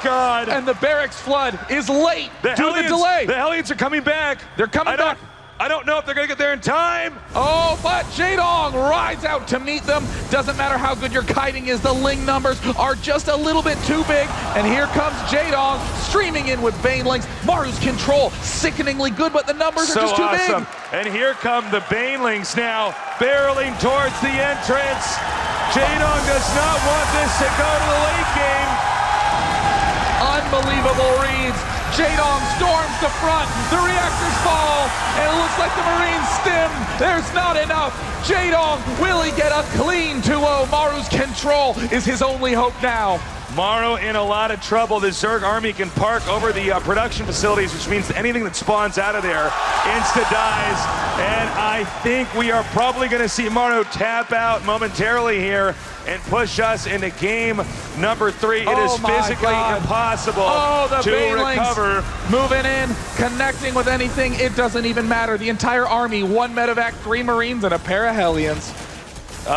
God. And the barracks flood is late due to the delay. The Hellions are coming back. They're coming back. I don't know if they're going to get there in time. Oh, but Jaedong rides out to meet them. Doesn't matter how good your kiting is, the Ling numbers are just a little bit too big. And here comes Jaedong streaming in with Banelings. Maru's control, sickeningly good, but the numbers are just too big. And here come the Banelings now, barreling towards the entrance. Jaedong does not want this to go to the late game. Unbelievable reads. Jaedong storms the front, the reactors fall, and it looks like the Marines stim. There's not enough. Jaedong, will he get a clean 2-0? Maru's control is his only hope now. Maru in a lot of trouble. The Zerg army can park over the production facilities, which means anything that spawns out of there insta-dies. And I think we are probably going to see Maru tap out momentarily here and push us into game number 3. It is physically impossible to recover. Moving in, connecting with anything, it doesn't even matter. The entire army, 1 medevac, 3 Marines, and a pair of Hellions.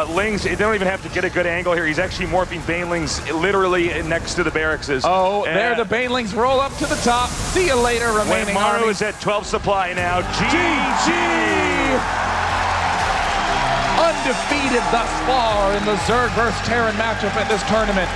Lings, they don't even have to get a good angle here. He's actually morphing Banelings literally next to the barracks. Oh, there the Banelings roll up to the top. See you later, remaining Maru army. is at 12 supply now. GG! Undefeated thus far in the Zerg vs. Terran matchup at this tournament.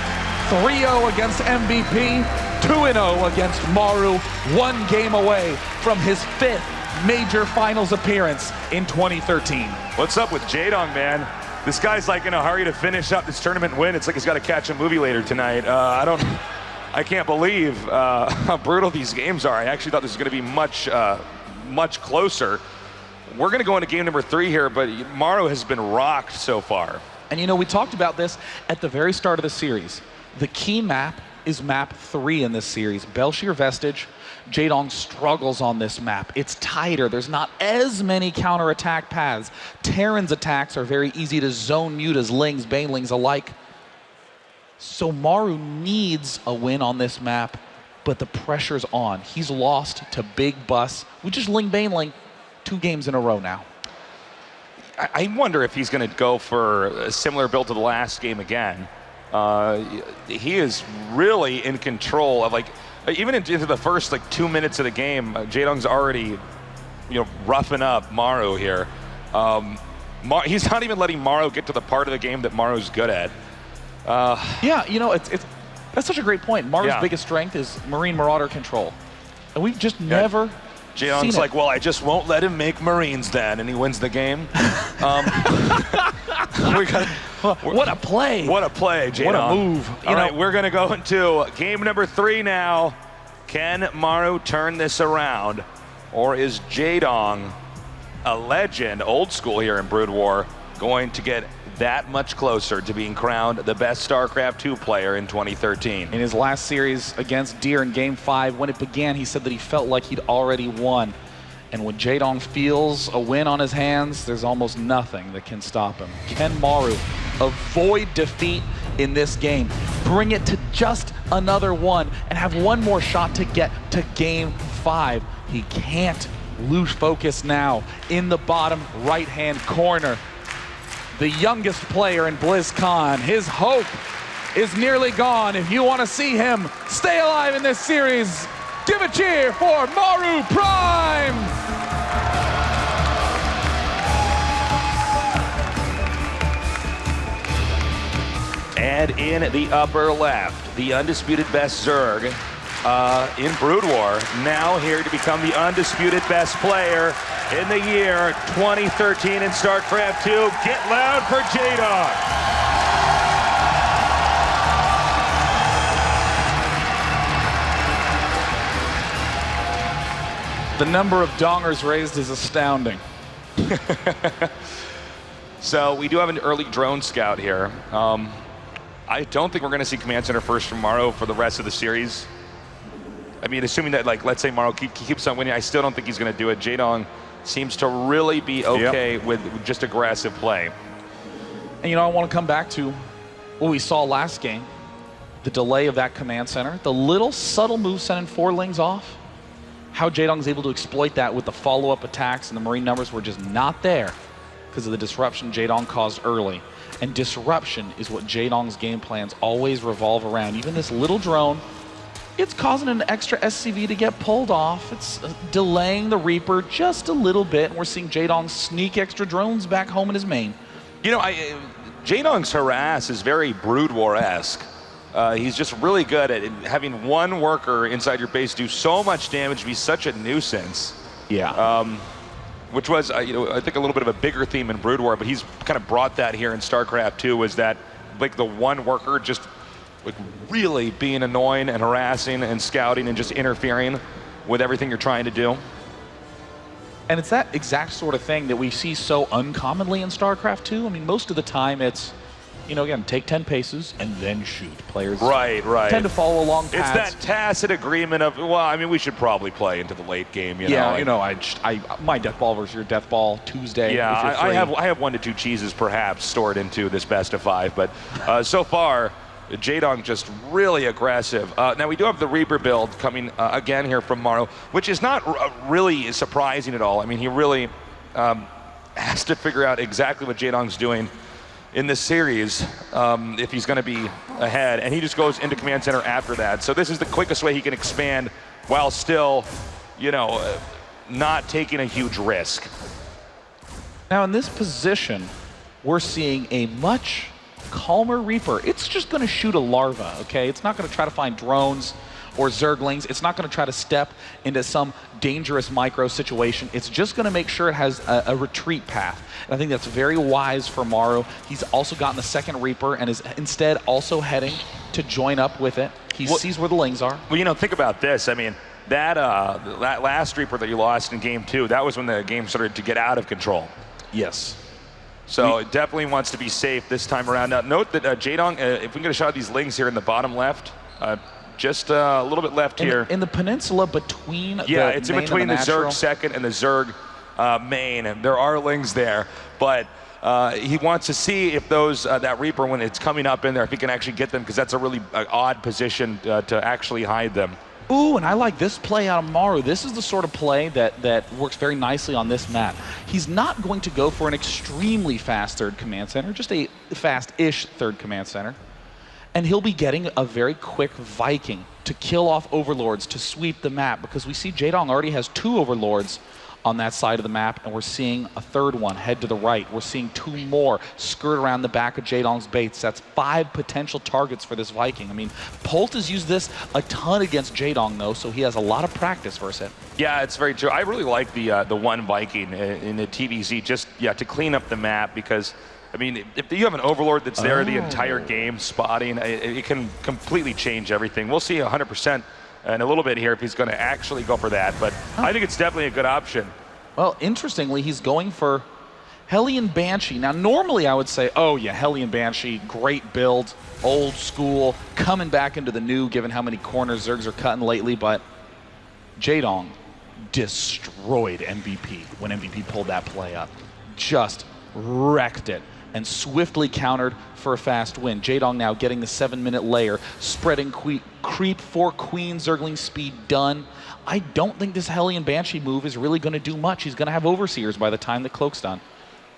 3-0 against MVP, 2-0 against Maru, 1 game away from his 5th major finals appearance in 2013. What's up with Jaedong, man? This guy's like in a hurry to finish up this tournament win. It's like he's got to catch a movie later tonight. I can't believe how brutal these games are. I actually thought this was going to be much closer. We're going to go into game number 3 here, but Maru has been rocked so far. And you know, we talked about this at the very start of the series. The key map is map 3 in this series, Belshir Vestige. Jaedong struggles on this map. It's tighter. There's not as many counterattack paths. Terran's attacks are very easy to zone mute as Lings, Banelings alike. So Maru needs a win on this map, but the pressure's on. He's lost to Big Bus, which is Ling Baneling, 2 games in a row now. I wonder if he's going to go for a similar build to the last game again. He is really in control of, like, even into the first 2 minutes of the game, Jaedong's already, roughing up Maru here. He's not even letting Maru get to the part of the game that Maru's good at. Yeah, that's such a great point. Maru's biggest strength is Marine Marauder control. And we've just never Jaedong's like, well, I just won't let him make Marines then, and he wins the game. What a play. What a play, Jaedong. What a move. All right, we're going to go into game number 3 now. Can Maru turn this around? Or is Jaedong, a legend, old school here in Brood War, going to get that much closer to being crowned the best StarCraft 2 player in 2013? In his last series against Deer in Game 5, when it began, he said that he felt like he'd already won. And when Jaedong feels a win on his hands, there's almost nothing that can stop him. Can Maru avoid defeat in this game, bring it to just another one, and have one more shot to get to Game 5? He can't lose focus now. In the bottom right-hand corner, the youngest player in BlizzCon. His hope is nearly gone. If you want to see him stay alive in this series, give a cheer for Maru Prime! And in the upper left, the undisputed best Zerg in Brood War, now here to become the undisputed best player in the year 2013 in StarCraft 2. Get loud for Jaedong. The number of dongers raised is astounding. So we do have an early drone scout here. I don't think we're going to see Command Center first from Maru for the rest of the series. I mean, assuming that, like, let's say Maru keeps on winning, I still don't think he's going to do it. Jaedong seems to really be okay with just aggressive play. And, you know, I want to come back to what we saw last game. The delay of that Command Center. The little subtle move sending 4 lings off. How Jaedong's able to exploit that with the follow-up attacks, and the Marine numbers were just not there because of the disruption Jaedong caused early. And disruption is what Jaedong's game plans always revolve around. Even this little drone, it's causing an extra SCV to get pulled off. It's delaying the Reaper just a little bit, and we're seeing Jaedong sneak extra drones back home in his main. You know, Jaedong's harass is very Brood War-esque. He's just really good at having one worker inside your base do so much damage, be such a nuisance. Yeah. Which was, you know, I think a little bit of a bigger theme in Brood War, but he's kind of brought that here in StarCraft 2, was that, like, the one worker just, like, really being annoying and harassing and scouting and just interfering with everything you're trying to do. And it's that exact sort of thing that we see so uncommonly in StarCraft 2. I mean, most of the time it's, you know, again, take 10 paces and then shoot. Players tend to follow along paths. It's that tacit agreement of, well, I mean, we should probably play into the late game, you know. You know, my death ball versus your death ball Tuesday. Yeah, I have 1 to 2 cheeses perhaps stored into this best of 5, but so far, Jaedong just really aggressive. Now we do have the Reaper build coming again here from Maru, which is not really surprising at all. I mean, he really has to figure out exactly what Jaedong's doing in this series if he's going to be ahead, and he just goes into Command Center after that. So this is the quickest way he can expand while still, you know, not taking a huge risk. Now in this position, we're seeing a much calmer Reaper. It's just going to shoot a larva, okay? It's not going to try to find drones or Zerglings. It's not going to try to step into some dangerous micro situation. It's just going to make sure it has a retreat path. And I think that's very wise for Maru. He's also gotten the second Reaper and is instead also heading to join up with it. He sees where the lings are. Well, you know, think about this. I mean, that last Reaper that you lost in game 2, that was when the game started to get out of control. Yes. So it definitely wants to be safe this time around. Now, note that Jaedong, if we can get a shot of these lings here in the bottom left, just a little bit left here. In the peninsula between yeah, it's in between the Zerg second and the Zerg main, and there are lings there. But he wants to see if those that Reaper, when it's coming up in there, if he can actually get them, because that's a really odd position to actually hide them. Ooh, and I like this play out of Maru. This is the sort of play that works very nicely on this map. He's not going to go for an extremely fast third command center, just a fast-ish third command center. And he'll be getting a very quick Viking to kill off overlords, to sweep the map, because we see Jaedong already has 2 overlords on that side of the map, and we're seeing a third one head to the right. We're seeing 2 more skirt around the back of Jaedong's base. That's 5 potential targets for this Viking. I mean, Polt has used this a ton against Jaedong, though, so he has a lot of practice versus it. Yeah, it's very true. I really like the one Viking in the TVZ, just to clean up the map, because I mean, if you have an Overlord that's there the entire game spotting, it can completely change everything. We'll see 100% in a little bit here if he's going to actually go for that, but I think it's definitely a good option. Well, interestingly, he's going for Hellion Banshee. Now, normally I would say, oh yeah, Hellion Banshee, great build, old school, coming back into the new, given how many corners Zergs are cutting lately, but Jaedong destroyed MVP when MVP pulled that play up. Just wrecked it and swiftly countered for a fast win. Jaedong now getting the 7-minute layer, spreading creep for Queen, Zergling speed done. I don't think this Hellion Banshee move is really going to do much. He's going to have Overseers by the time the Cloak's done.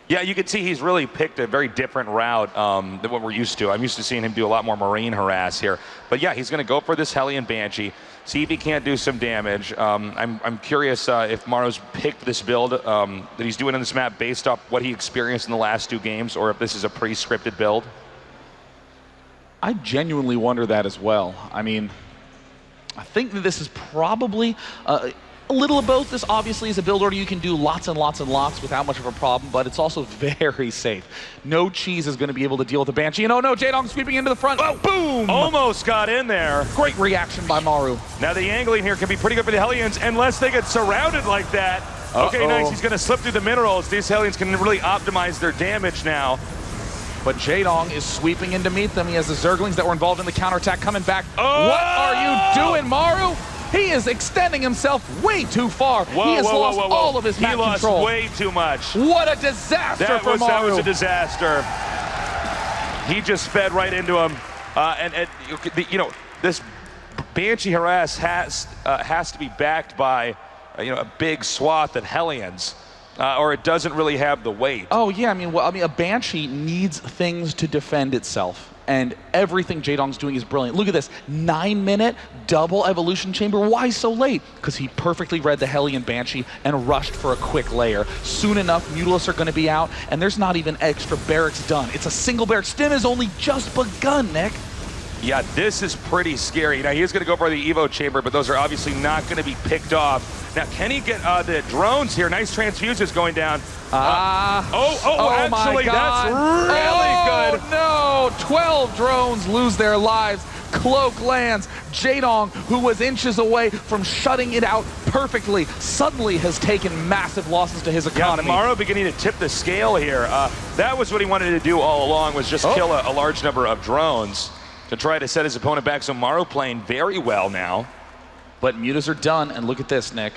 Yeah, you can see he's really picked a very different route than what we're used to. I'm used to seeing him do a lot more Marine harass here. But yeah, he's going to go for this Hellion Banshee, see if he can't do some damage. I'm curious if Maru's picked this build that he's doing on this map based off what he experienced in the last 2 games, or if this is a pre-scripted build. I genuinely wonder that as well. I mean, I think that this is probably a little of both. This obviously is a build order you can do lots and lots and lots without much of a problem, but it's also very safe. No cheese is going to be able to deal with the Banshee. And oh no, Jaedong sweeping into the front. Oh, boom! Almost got in there. Great reaction by Maru. Now the angling here can be pretty good for the Hellions unless they get surrounded like that. Okay, nice. He's going to slip through the minerals. These Hellions can really optimize their damage now. But Jaedong is sweeping in to meet them. He has the Zerglings that were involved in the counterattack coming back. Oh! What are you doing, Maru? He is extending himself way too far. He has lost all of his map control. He lost way too much. What a disaster for Maru. That was a disaster. He just sped right into him. You know, this Banshee harass has to be backed by a big swath of Hellions, or it doesn't really have the weight. Oh yeah, I mean, a Banshee needs things to defend itself, and everything Jaedong's doing is brilliant. Look at this, 9-minute double evolution chamber. Why so late? Because he perfectly read the Hellion Banshee and rushed for a quick layer. Soon enough, Mutalisks are going to be out, and there's not even extra barracks done. It's a single barrack. Stim has only just begun, Nick. Yeah, this is pretty scary. Now, he's going to go for the Evo chamber, but those are obviously not going to be picked off. Now, can he get the drones here? Nice transfuses going down. Actually, that's really good. Oh, no. 12 drones lose their lives. Cloak lands. Jaedong, who was inches away from shutting it out perfectly, suddenly has taken massive losses to his economy. Yeah, Maru beginning to tip the scale here. That was what he wanted to do all along, was just kill a large number of drones to try to set his opponent back. So Maru playing very well now. But mutas are done, and look at this, Nick.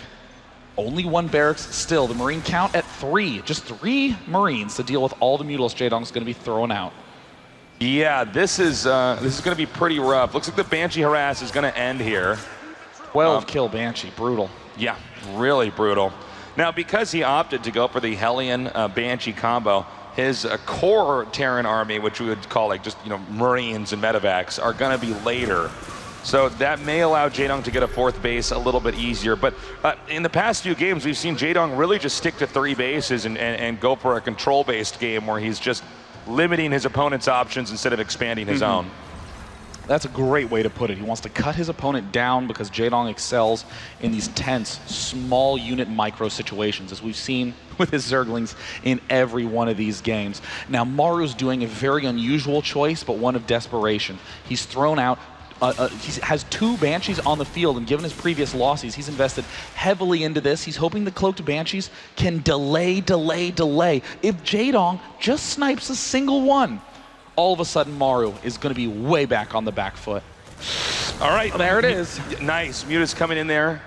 Only one barracks still. The Marine count at 3. Just 3 Marines to deal with all the Mutalisks Jaedong's going to be throwing out. Yeah, this is going to be pretty rough. Looks like the Banshee harass is going to end here. 12 kill Banshee, brutal. Yeah, really brutal. Now, because he opted to go for the Hellion Banshee combo, his core Terran army, which we would call like just Marines and medevacs, are going to be later. So that may allow Jaedong to get a 4th base a little bit easier. But in the past few games, we've seen Jaedong really just stick to 3 bases and go for a control-based game where he's just limiting his opponent's options instead of expanding his own. That's a great way to put it. He wants to cut his opponent down because Jaedong excels in these tense, small unit micro situations, as we've seen with his Zerglings in every one of these games. Now, Maru's doing a very unusual choice, but one of desperation. He's thrown out he has 2 Banshees on the field, and given his previous losses, he's invested heavily into this. He's hoping the Cloaked Banshees can delay. If Jaedong just snipes a single one, all of a sudden Maru is going to be way back on the back foot. All right. There it is. Nice. Muta's coming in there,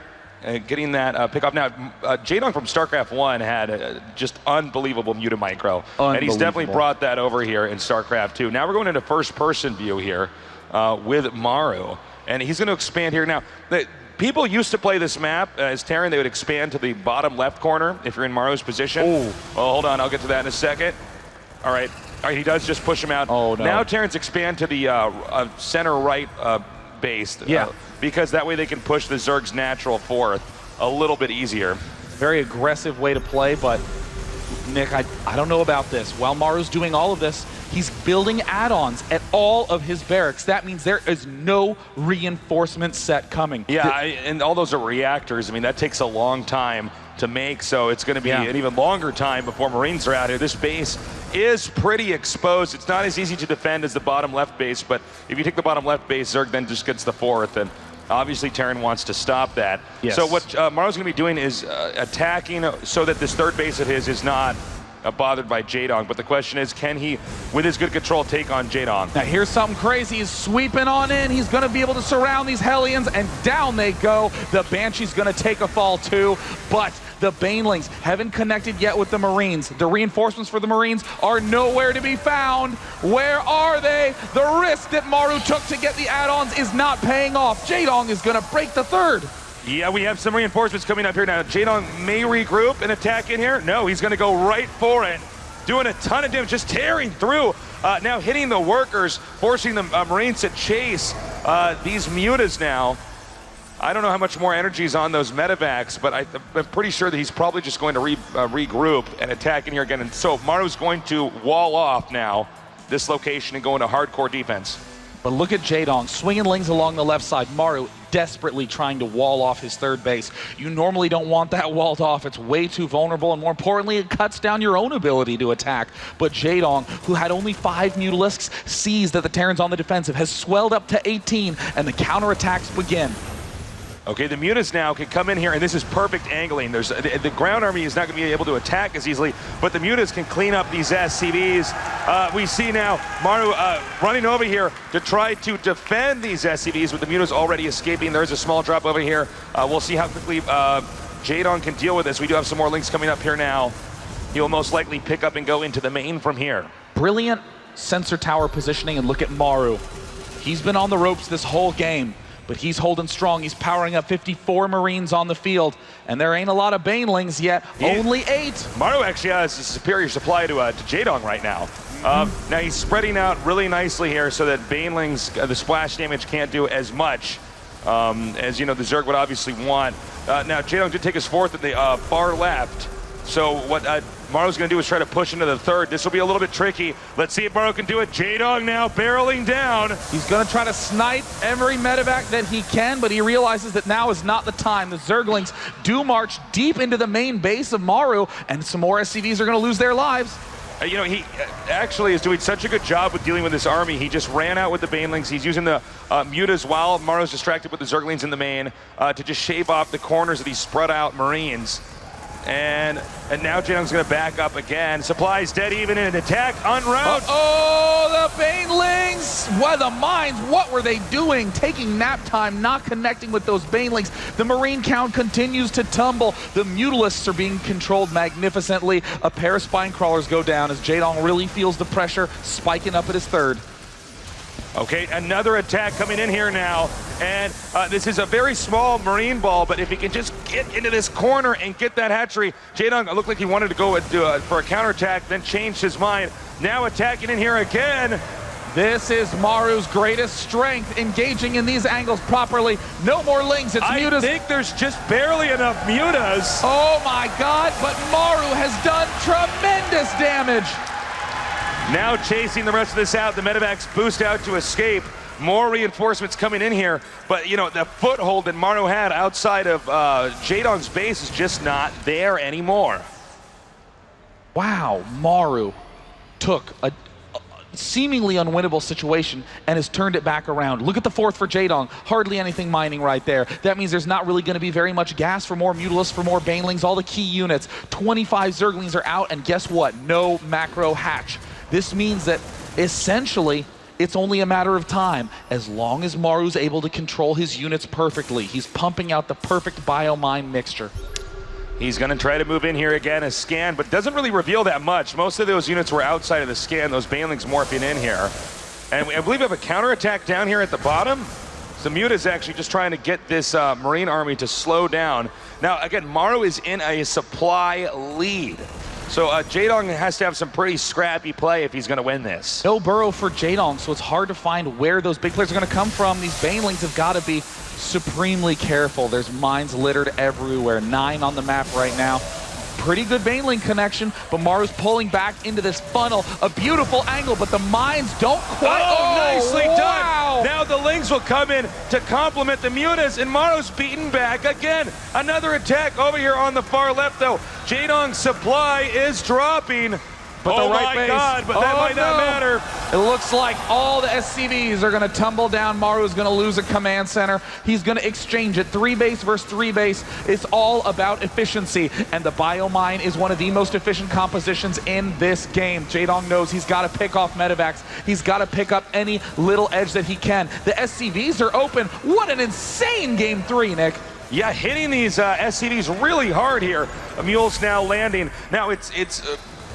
getting that pick off. Now, Jaedong from StarCraft 1 had just unbelievable Muta micro. And he's definitely brought that over here in StarCraft 2. Now we're going into first-person view here with Maru. And he's going to expand here. Now, people used to play this map as Terran. They would expand to the bottom left corner if you're in Maru's position. Oh, well, hold on. I'll get to that in a second. All right. He does just push him out. Oh, no. Now Terrans expand to the center right base. Because that way they can push the Zerg's natural 4th a little bit easier. Very aggressive way to play, but Nick, I don't know about this. While Maru's doing all of this, he's building add-ons at all of his barracks. That means there is no reinforcement set coming. Yeah, and all those are reactors. I mean, that takes a long time to make, so it's going to be an even longer time before Marines are out here. This base is pretty exposed. It's not as easy to defend as the bottom left base, but if you take the bottom left base, Zerg then just gets the 4th, and obviously Terran wants to stop that. Yes. So what Maru's going to be doing is attacking so that this 3rd base of his is not bothered by Jaedong. But the question is, can he, with his good control, take on Jaedong? Now here's something crazy. He's sweeping on in. He's going to be able to surround these Hellions, and down they go. The Banshee's going to take a fall too, but the Banelings haven't connected yet with the Marines. The reinforcements for the Marines are nowhere to be found. Where are they? The risk that Maru took to get the add-ons is not paying off. Jaedong is going to break the 3rd. Yeah, we have some reinforcements coming up here now. Jaedong may regroup and attack in here. No, he's going to go right for it. Doing a ton of damage, just tearing through. Now hitting the workers, forcing the Marines to chase these mutas now. I don't know how much more energy is on those medevacs, but I'm pretty sure that he's probably just going to regroup and attack in here again. And so Maru's going to wall off now this location and go into hardcore defense. But look at Jaedong swinging lings along the left side. Maru desperately trying to wall off his 3rd base. You normally don't want that walled off. It's way too vulnerable, and more importantly, it cuts down your own ability to attack. But Jaedong, who had only 5 Mutalisks, sees that the Terrans on the defensive has swelled up to 18, and the counterattacks begin. Okay, the Mutas now can come in here, and this is perfect angling. There's the ground army is not going to be able to attack as easily, but the Mutas can clean up these SCVs. We see now Maru running over here to try to defend these SCVs, with the Mutas already escaping. There's a small drop over here. We'll see how quickly Jaedong can deal with this. We do have some more links coming up here now. He will most likely pick up and go into the main from here. Brilliant sensor tower positioning, and look at Maru. He's been on the ropes this whole game, but he's holding strong. He's powering up 54 Marines on the field, and there ain't a lot of Banelings yet, only 8. Maru actually has a superior supply to Jaedong right now. Now he's spreading out really nicely here so that Banelings, the splash damage can't do as much as, you know, the Zerg would obviously want. Now Jaedong did take his 4th at the far left. So what Maru's going to do is try to push into the 3rd. This will be a little bit tricky. Let's see if Maru can do it. Jaedong now barreling down. He's going to try to snipe every medevac that he can, but he realizes that now is not the time. The Zerglings do march deep into the main base of Maru, and some more SCVs are going to lose their lives. You know, he actually is doing such a good job with dealing with this army. He just ran out with the Banelings. He's using the Mutas while Maru's distracted with the Zerglings in the main to just shave off the corners of these spread out Marines. And now Jaedong's going to back up again. Supplies dead even in an attack en route. Oh, the Banelings! Why, the mines, what were they doing? Taking nap time, not connecting with those Banelings. The Marine count continues to tumble. The Mutalisks are being controlled magnificently. A pair of Spine Crawlers go down as Jaedong really feels the pressure, spiking up at his 3rd. Okay, another attack coming in here now, and this is a very small Marine ball, but if he can just get into this corner and get that hatchery, Jaedong looked like he wanted to go for a counterattack, then changed his mind. Now attacking in here again. This is Maru's greatest strength, engaging in these angles properly. No more lings, it's Mutas. I think there's just barely enough Mutas. Oh my God, but Maru has done tremendous damage. Now chasing the rest of this out. The medevacs boost out to escape. More reinforcements coming in here. But, you know, the foothold that Maru had outside of Jaedong's base is just not there anymore. Wow, Maru took a seemingly unwinnable situation and has turned it back around. Look at the 4th for Jaedong. Hardly anything mining right there. That means there's not really going to be very much gas for more Mutalisks, for more Banelings, all the key units. 25 Zerglings are out, and guess what? No macro hatch. This means that essentially it's only a matter of time. As long as Maru's able to control his units perfectly, he's pumping out the perfect biomine mixture. He's going to try to move in here again as scan, but doesn't really reveal that much. Most of those units were outside of the scan, those Banelings morphing in here. And I believe we have a counterattack down here at the bottom. So Muta's actually just trying to get this Marine army to slow down. Now, again, Maru is in a supply lead. So Jaedong has to have some pretty scrappy play if he's going to win this. No burrow for Jaedong, so it's hard to find where those big players are going to come from. These Banelings have got to be supremely careful. There's mines littered everywhere. 9 on the map right now. Pretty good Baneling connection, but Maru's pulling back into this funnel. A beautiful angle, but the mines don't quite... nicely wow. done! Now the Lings will come in to complement the Mutas, and Maru's beaten back again. Another attack over here on the far left, though. Jaedong's supply is dropping. But oh the right my base. God, but that might not matter. It looks like all the SCVs are going to tumble down. Maru's going to lose a command center. He's going to exchange it. 3 base versus 3 base. It's all about efficiency, and the biomine is one of the most efficient compositions in this game. Jaedong knows he's got to pick off medevacs. He's got to pick up any little edge that he can. The SCVs are open. What an insane game 3, Nick. Yeah, hitting these SCVs really hard here. A mule's now landing. Now it's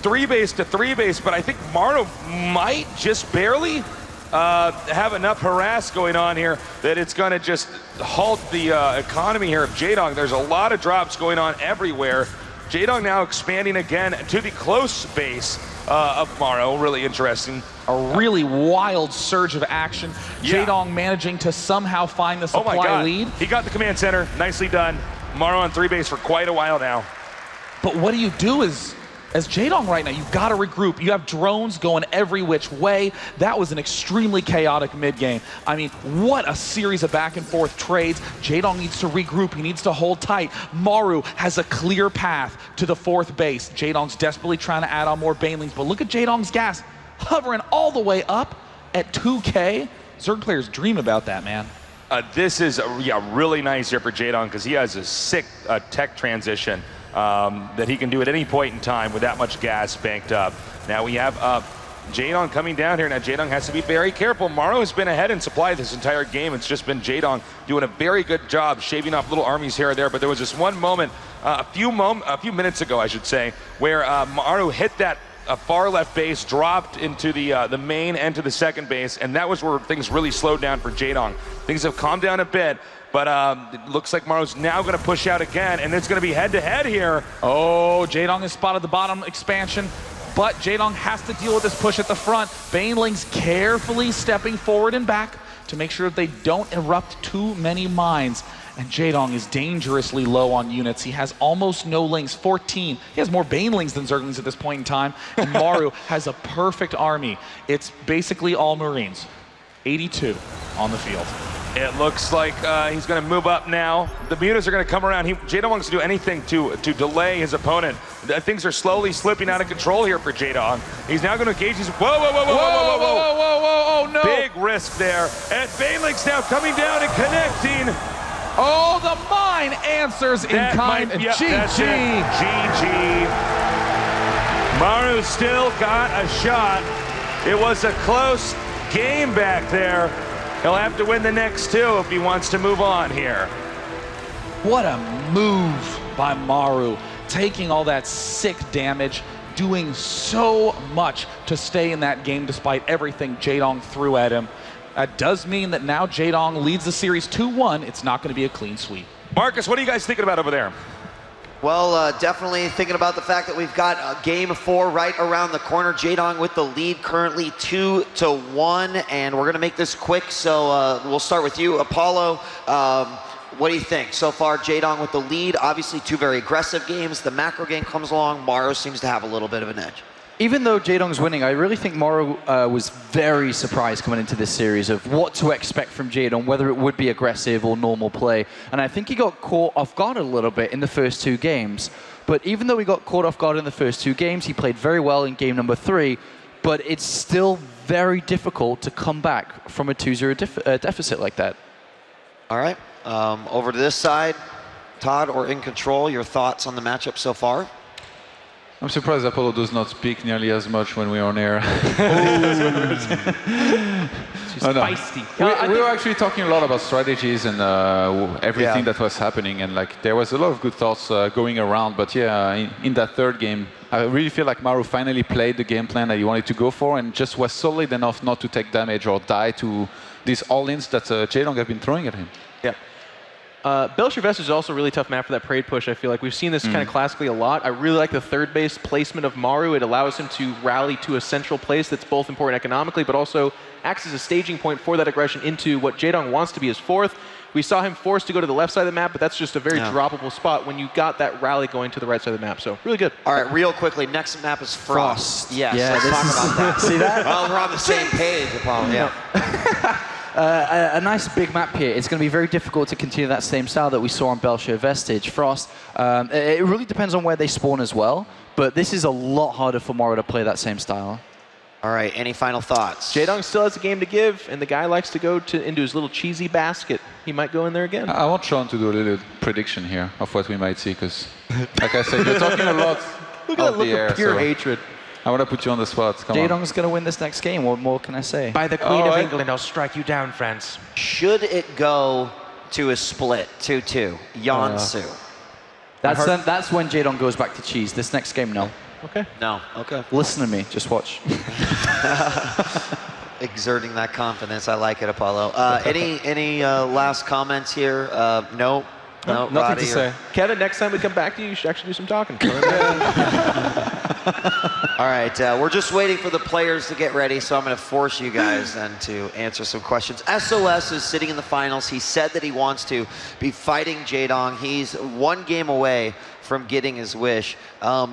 3 base to 3 base, but I think Maru might just barely have enough harass going on here that it's going to just halt the economy here of Jaedong. There's a lot of drops going on everywhere. Jaedong now expanding again to the close base of Maru. Really interesting. A really wild surge of action. Yeah. Jaedong managing to somehow find the supply lead. He got the command center. Nicely done. Maru on 3 base for quite a while now. But what do you do as Jaedong right now? You've got to regroup. You have drones going every which way. That was an extremely chaotic mid-game. I mean, what a series of back and forth trades. Jaedong needs to regroup. He needs to hold tight. Maru has a clear path to the 4th base. Jaedong's desperately trying to add on more Banelings, but look at Jaedong's gas hovering all the way up at 2K. Zerg players dream about that, man. This is really nice here for Jaedong because he has a sick tech transition that he can do at any point in time with that much gas banked up. Now we have Jaedong coming down here. Now Jaedong has to be very careful. Maru has been ahead in supply this entire game. It's just been Jaedong doing a very good job shaving off little armies here or there. But there was this one moment, a few minutes ago, I should say, where Maru hit that far left base, dropped into the main and to the second base, and that was where things really slowed down for Jaedong. Things have calmed down a bit, but it looks like Maru's now going to push out again, and it's going to be head-to-head here. Oh, Jaedong has spotted the bottom expansion, but Jaedong has to deal with this push at the front. Banelings carefully stepping forward and back to make sure that they don't erupt too many mines. And Jaedong is dangerously low on units. He has almost no lings, 14. He has more Banelings than Zerglings at this point in time. And Maru has a perfect army. It's basically all Marines. 82 on the field. It looks like he's going to move up now. The mutas are going to come around. Jaedong wants to do anything to delay his opponent. Things are slowly slipping out of control here for Jaedong. He's now going to engage. Whoa, no. Big risk there. And Banelings now coming down and connecting. Oh, the mine answers in kind. GG. Maru still got a shot. It was a close game back there. He'll have to win the next two if he wants to move on here. What a move by Maru. Taking all that sick damage, doing so much to stay in that game despite everything Jaedong threw at him. That does mean that now Jaedong leads the series 2-1. It's not going to be a clean sweep. Marcus, what are you guys thinking about over there? Well, definitely thinking about the fact that we've got game 4 right around the corner. Jaedong with the lead currently 2-1, and we're going to make this quick. So we'll start with you, Apollo. What do you think? So far, Jaedong with the lead. Obviously, 2 very aggressive games. The macro game comes along. Maru seems to have a little bit of an edge. Even though Jaedong's winning, I really think Maru was very surprised coming into this series of what to expect from Jaedong, whether it would be aggressive or normal play. And I think he got caught off guard a little bit in the first 2 games. But even though he got caught off guard in the first 2 games, he played very well in game number 3. But it's still very difficult to come back from a 2-0 deficit like that. All right, over to this side. Todd, or In Control, your thoughts on the matchup so far? I'm surprised Apollo does not speak nearly as much when we're on air. Feisty. We were actually talking a lot about strategies and everything that was happening, and like there was a lot of good thoughts going around. But yeah, in that third game, I really feel like Maru finally played the game plan that he wanted to go for, and just was solid enough not to take damage or die to these all-ins that Jaedong have been throwing at him. Yeah. Belcher Vest is also a really tough map for that parade push. I feel like we've seen this kind of classically a lot. I really like the third base placement of Maru. It allows him to rally to a central place that's both important economically, but also acts as a staging point for that aggression into what Jaedong wants to be his fourth. We saw him forced to go to the left side of the map, but that's just a very droppable spot when you got that rally going to the right side of the map. So really good. All right, real quickly, next map is Frost. Yes, yeah, let's talk about that. See that? Well, we're on the same page, Apollo. Yeah. A nice big map here. It's going to be very difficult to continue that same style that we saw on Belcher Vestige. Frost, it really depends on where they spawn as well, but this is a lot harder for Maru to play that same style. All right, any final thoughts? Jaedong still has a game to give, and the guy likes to go into his little cheesy basket. He might go in there again. I want Sean to do a little prediction here of what we might see, because, like I said, you're talking a lot Look at that look of pure hatred. I want to put you on the spot. Come on. Jaedong's going to win this next game. What more can I say? By the Queen of England, I'll strike you down, friends. Should it go to a split, 2-2, Yansu? That's when Jaedong goes back to cheese. This next game, no. Okay. No, okay. Listen to me, just watch. Exerting that confidence, I like it, Apollo. Any last comments here? No? No, nothing to say. Kevin, next time we come back to you, you should actually do some talking. All right, we're just waiting for the players to get ready, so I'm going to force you guys then to answer some questions. SOS is sitting in the finals. He said that he wants to be fighting Jaedong. He's 1 game away from getting his wish.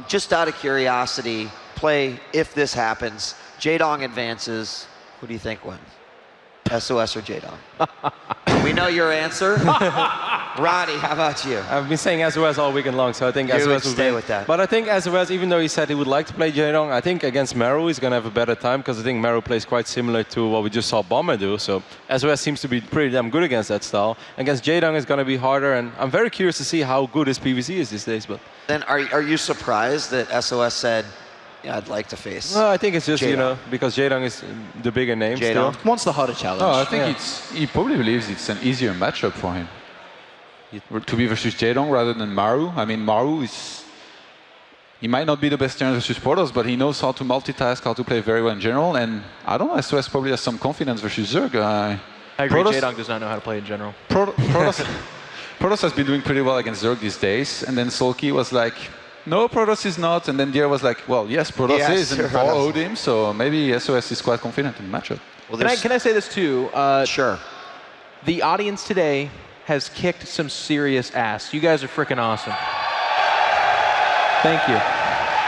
Just out of curiosity, play if this happens. Jaedong advances. Who do you think wins? SOS or Jaedong? We know your answer. Roddy, how about you? I've been saying SOS all weekend long, so I think You SOS would will stay win. with that. But I think SOS, even though he said he would like to play Jaedong, I think against Maru he's going to have a better time because I think Maru plays quite similar to what we just saw Bomber do. So SOS seems to be pretty damn good against that style. Against Jaedong is going to be harder, and I'm very curious to see how good his PvC is these days. But Then are you surprised that SOS said, yeah, I'd like to face? no, I think it's just, Jaedong. you know, because Jaedong is the bigger name Jaedong. still. Wants the harder challenge. No, I think he probably believes it's an easier matchup for him. To be versus Jaedong rather than Maru. I mean, Maru is... He might not be the best Terran versus Protoss, but he knows how to multitask, how to play very well in general. And I don't know, SOS probably has some confidence versus Zerg. I agree, Jaedong does not know how to play in general. Protoss has been doing pretty well against Zerg these days. And then Sulky was like, no, Protoss is not. And then Dier was like, well, yes, Protoss is. And followed him. So maybe SOS is quite confident in the matchup. Well, Can I say this too? sure. The audience today has kicked some serious ass. You guys are freaking awesome. Thank you.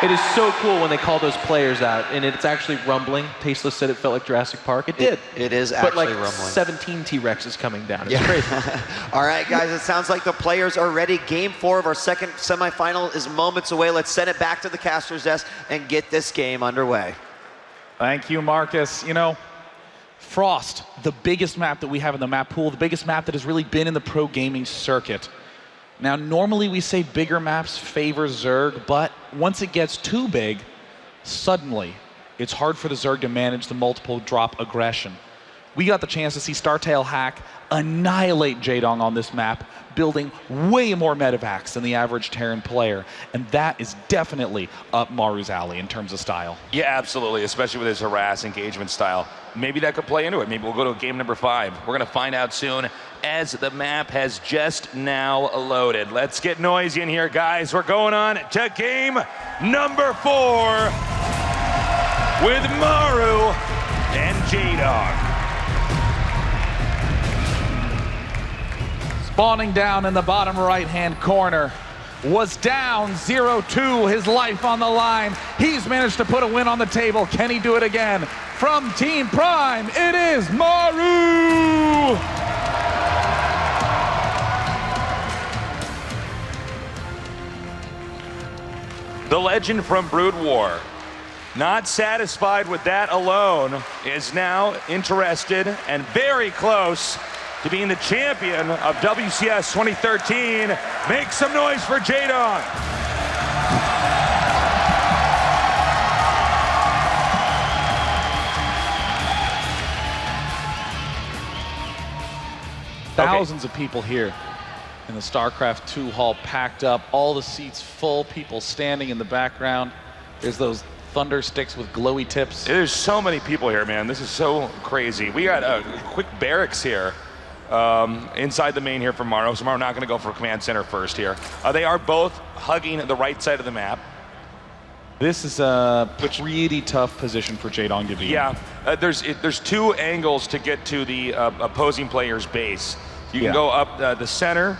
It is so cool when they call those players out, and it's actually rumbling. Tasteless said it felt like Jurassic Park. It did. It is But actually like rumbling. 17 T-Rexes coming down. It's crazy. All right, guys, it sounds like the players are ready. Game 4 of our second semifinal is moments away. Let's send it back to the caster's desk and get this game underway. Thank you, Marcus. You know, Frost, the biggest map that we have in the map pool, the biggest map that has really been in the pro gaming circuit. Now, normally we say bigger maps favor Zerg, but once it gets too big, suddenly it's hard for the Zerg to manage the multiple drop aggression. We got the chance to see Startail Hack annihilate Jaedong on this map, building way more medevacs than the average Terran player, and that is definitely up Maru's alley in terms of style. Yeah, absolutely, especially with his harass engagement style. Maybe that could play into it. Maybe we'll go to game number 5. We're going to find out soon as the map has just now loaded. Let's get noisy in here, guys. We're going on to game number 4 with Maru and Jaedong. Spawning down in the bottom right-hand corner. Was down 0-2, his life on the line. He's managed to put a win on the table. Can he do it again? From Team Prime, it is Maru! The legend from Brood War, not satisfied with that alone, is now interested and very close to being the champion of WCS 2013. Make some noise for Jaedong. Thousands of people here in the StarCraft 2 hall, packed up, all the seats full, people standing in the background. There's those thunder sticks with glowy tips. There's so many people here, man. This is so crazy. We got a quick barracks here inside the main here for Maru. So Maru not going to go for command center first here. They are both hugging the right side of the map. This is a pretty tough position for Jaedong to be in. Yeah, there's 2 angles to get to the opposing player's base. You can go up the center,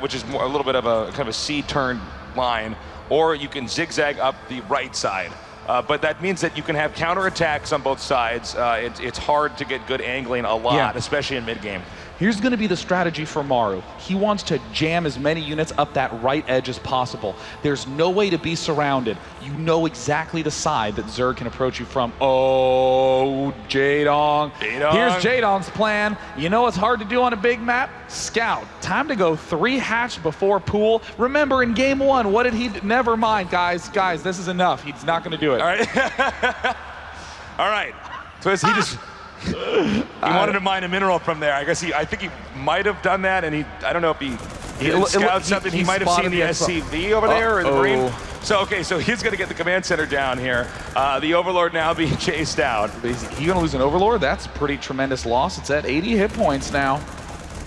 which is a little bit of a kind of a C-turn line, or you can zigzag up the right side. But that means that you can have counterattacks on both sides. It's hard to get good angling a lot, especially in mid-game. Here's going to be the strategy for Maru. He wants to jam as many units up that right edge as possible. There's no way to be surrounded. You know exactly the side that Zerg can approach you from. Oh, Jaedong. Here's Jaedong's plan. You know what's hard to do on a big map? Scout. Time to go 3 hatch before pool. Remember in game 1, what did he... Never mind, guys. Guys, this is enough. He's not going to do it. All right. All right. So he just... he wanted to mine a mineral from there. I guess I think he might have done that, and I don't know if he scouted something. He might have seen the SCV over there, or the Marine. So, okay, so he's going to get the command center down here. The Overlord now being chased out. Is he going to lose an Overlord? That's a pretty tremendous loss. It's at 80 hit points now.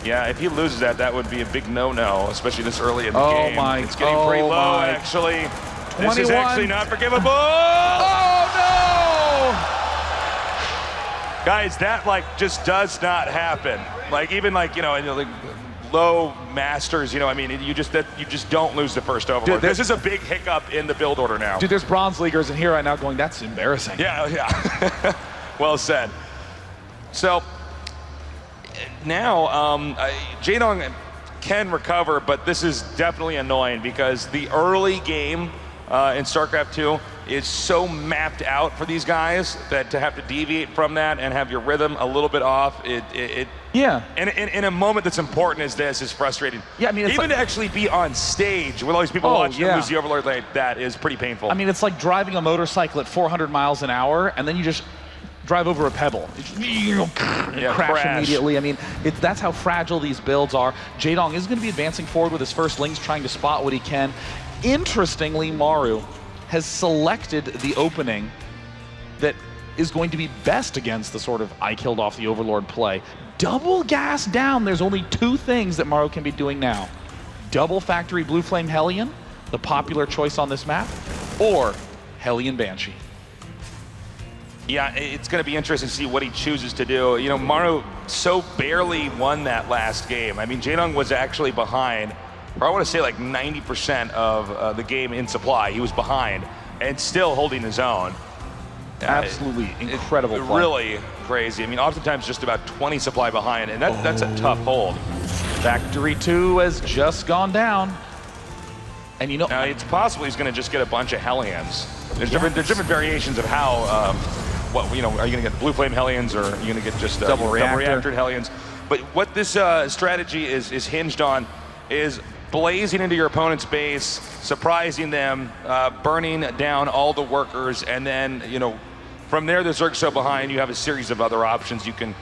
Yeah, if he loses that, that would be a big no-no, especially this early in the game. It's getting pretty low, actually. 21. This is actually not forgivable. Oh, no! Guys, that just does not happen. Even like low masters, I mean, you just don't lose the first Overlord. This is a big hiccup in the build order now. Dude, there's Bronze Leaguers in here right now going, that's embarrassing. Yeah. Well said. So now, Jaedong can recover, but this is definitely annoying because the early game in StarCraft 2 is so mapped out for these guys that to have to deviate from that and have your rhythm a little bit off, Yeah. In a moment that's important as this is frustrating. Yeah, I mean, it's even like, to actually be on stage with all these people watching you lose the Overlord like that is pretty painful. I mean, it's like driving a motorcycle at 400 miles an hour, and then you just drive over a pebble. Crash immediately. I mean, that's how fragile these builds are. Jaedong is going to be advancing forward with his first lings, trying to spot what he can. Interestingly, Maru has selected the opening that is going to be best against the sort of I killed off the Overlord play. Double gas down. There's only two things that Maru can be doing now. Double factory Blue Flame Hellion, the popular choice on this map, or Hellion Banshee. Yeah, it's going to be interesting to see what he chooses to do. You know, Maru so barely won that last game. I mean, Jaedong was actually behind, or I want to say like 90% of the game in supply. He was behind and still holding his own. Absolutely incredible play. Really crazy. I mean, oftentimes just about 20 supply behind, and that's a tough hold. Factory 2 has just gone down. And you know, now, it's possible he's going to just get a bunch of Hellions. There's different variations of how, what, you know, are you going to get Blue Flame Hellions, or are you going to get just double reactored Hellions? But what this strategy is hinged on is blazing into your opponent's base, surprising them, burning down all the workers, and then, you know, from there the Zerg's so behind, you have a series of other options you can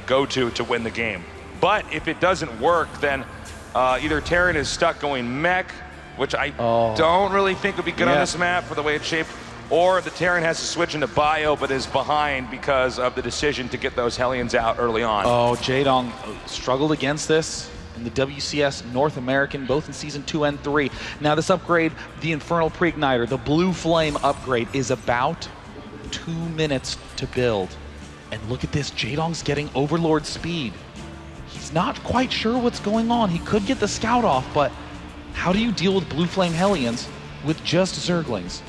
go to win the game. But if it doesn't work, then either Terran is stuck going mech, which I don't really think would be good on this map for the way it's shaped, or the Terran has to switch into bio but is behind because of the decision to get those Hellions out early on. Oh, Jaedong struggled against this in the WCS North American, both in Season 2 and 3. Now this upgrade, the Infernal Pre-Igniter, the Blue Flame upgrade, is about 2 minutes to build. And look at this, Jaedong's getting Overlord speed. He's not quite sure what's going on. He could get the scout off, but how do you deal with Blue Flame Hellions with just Zerglings?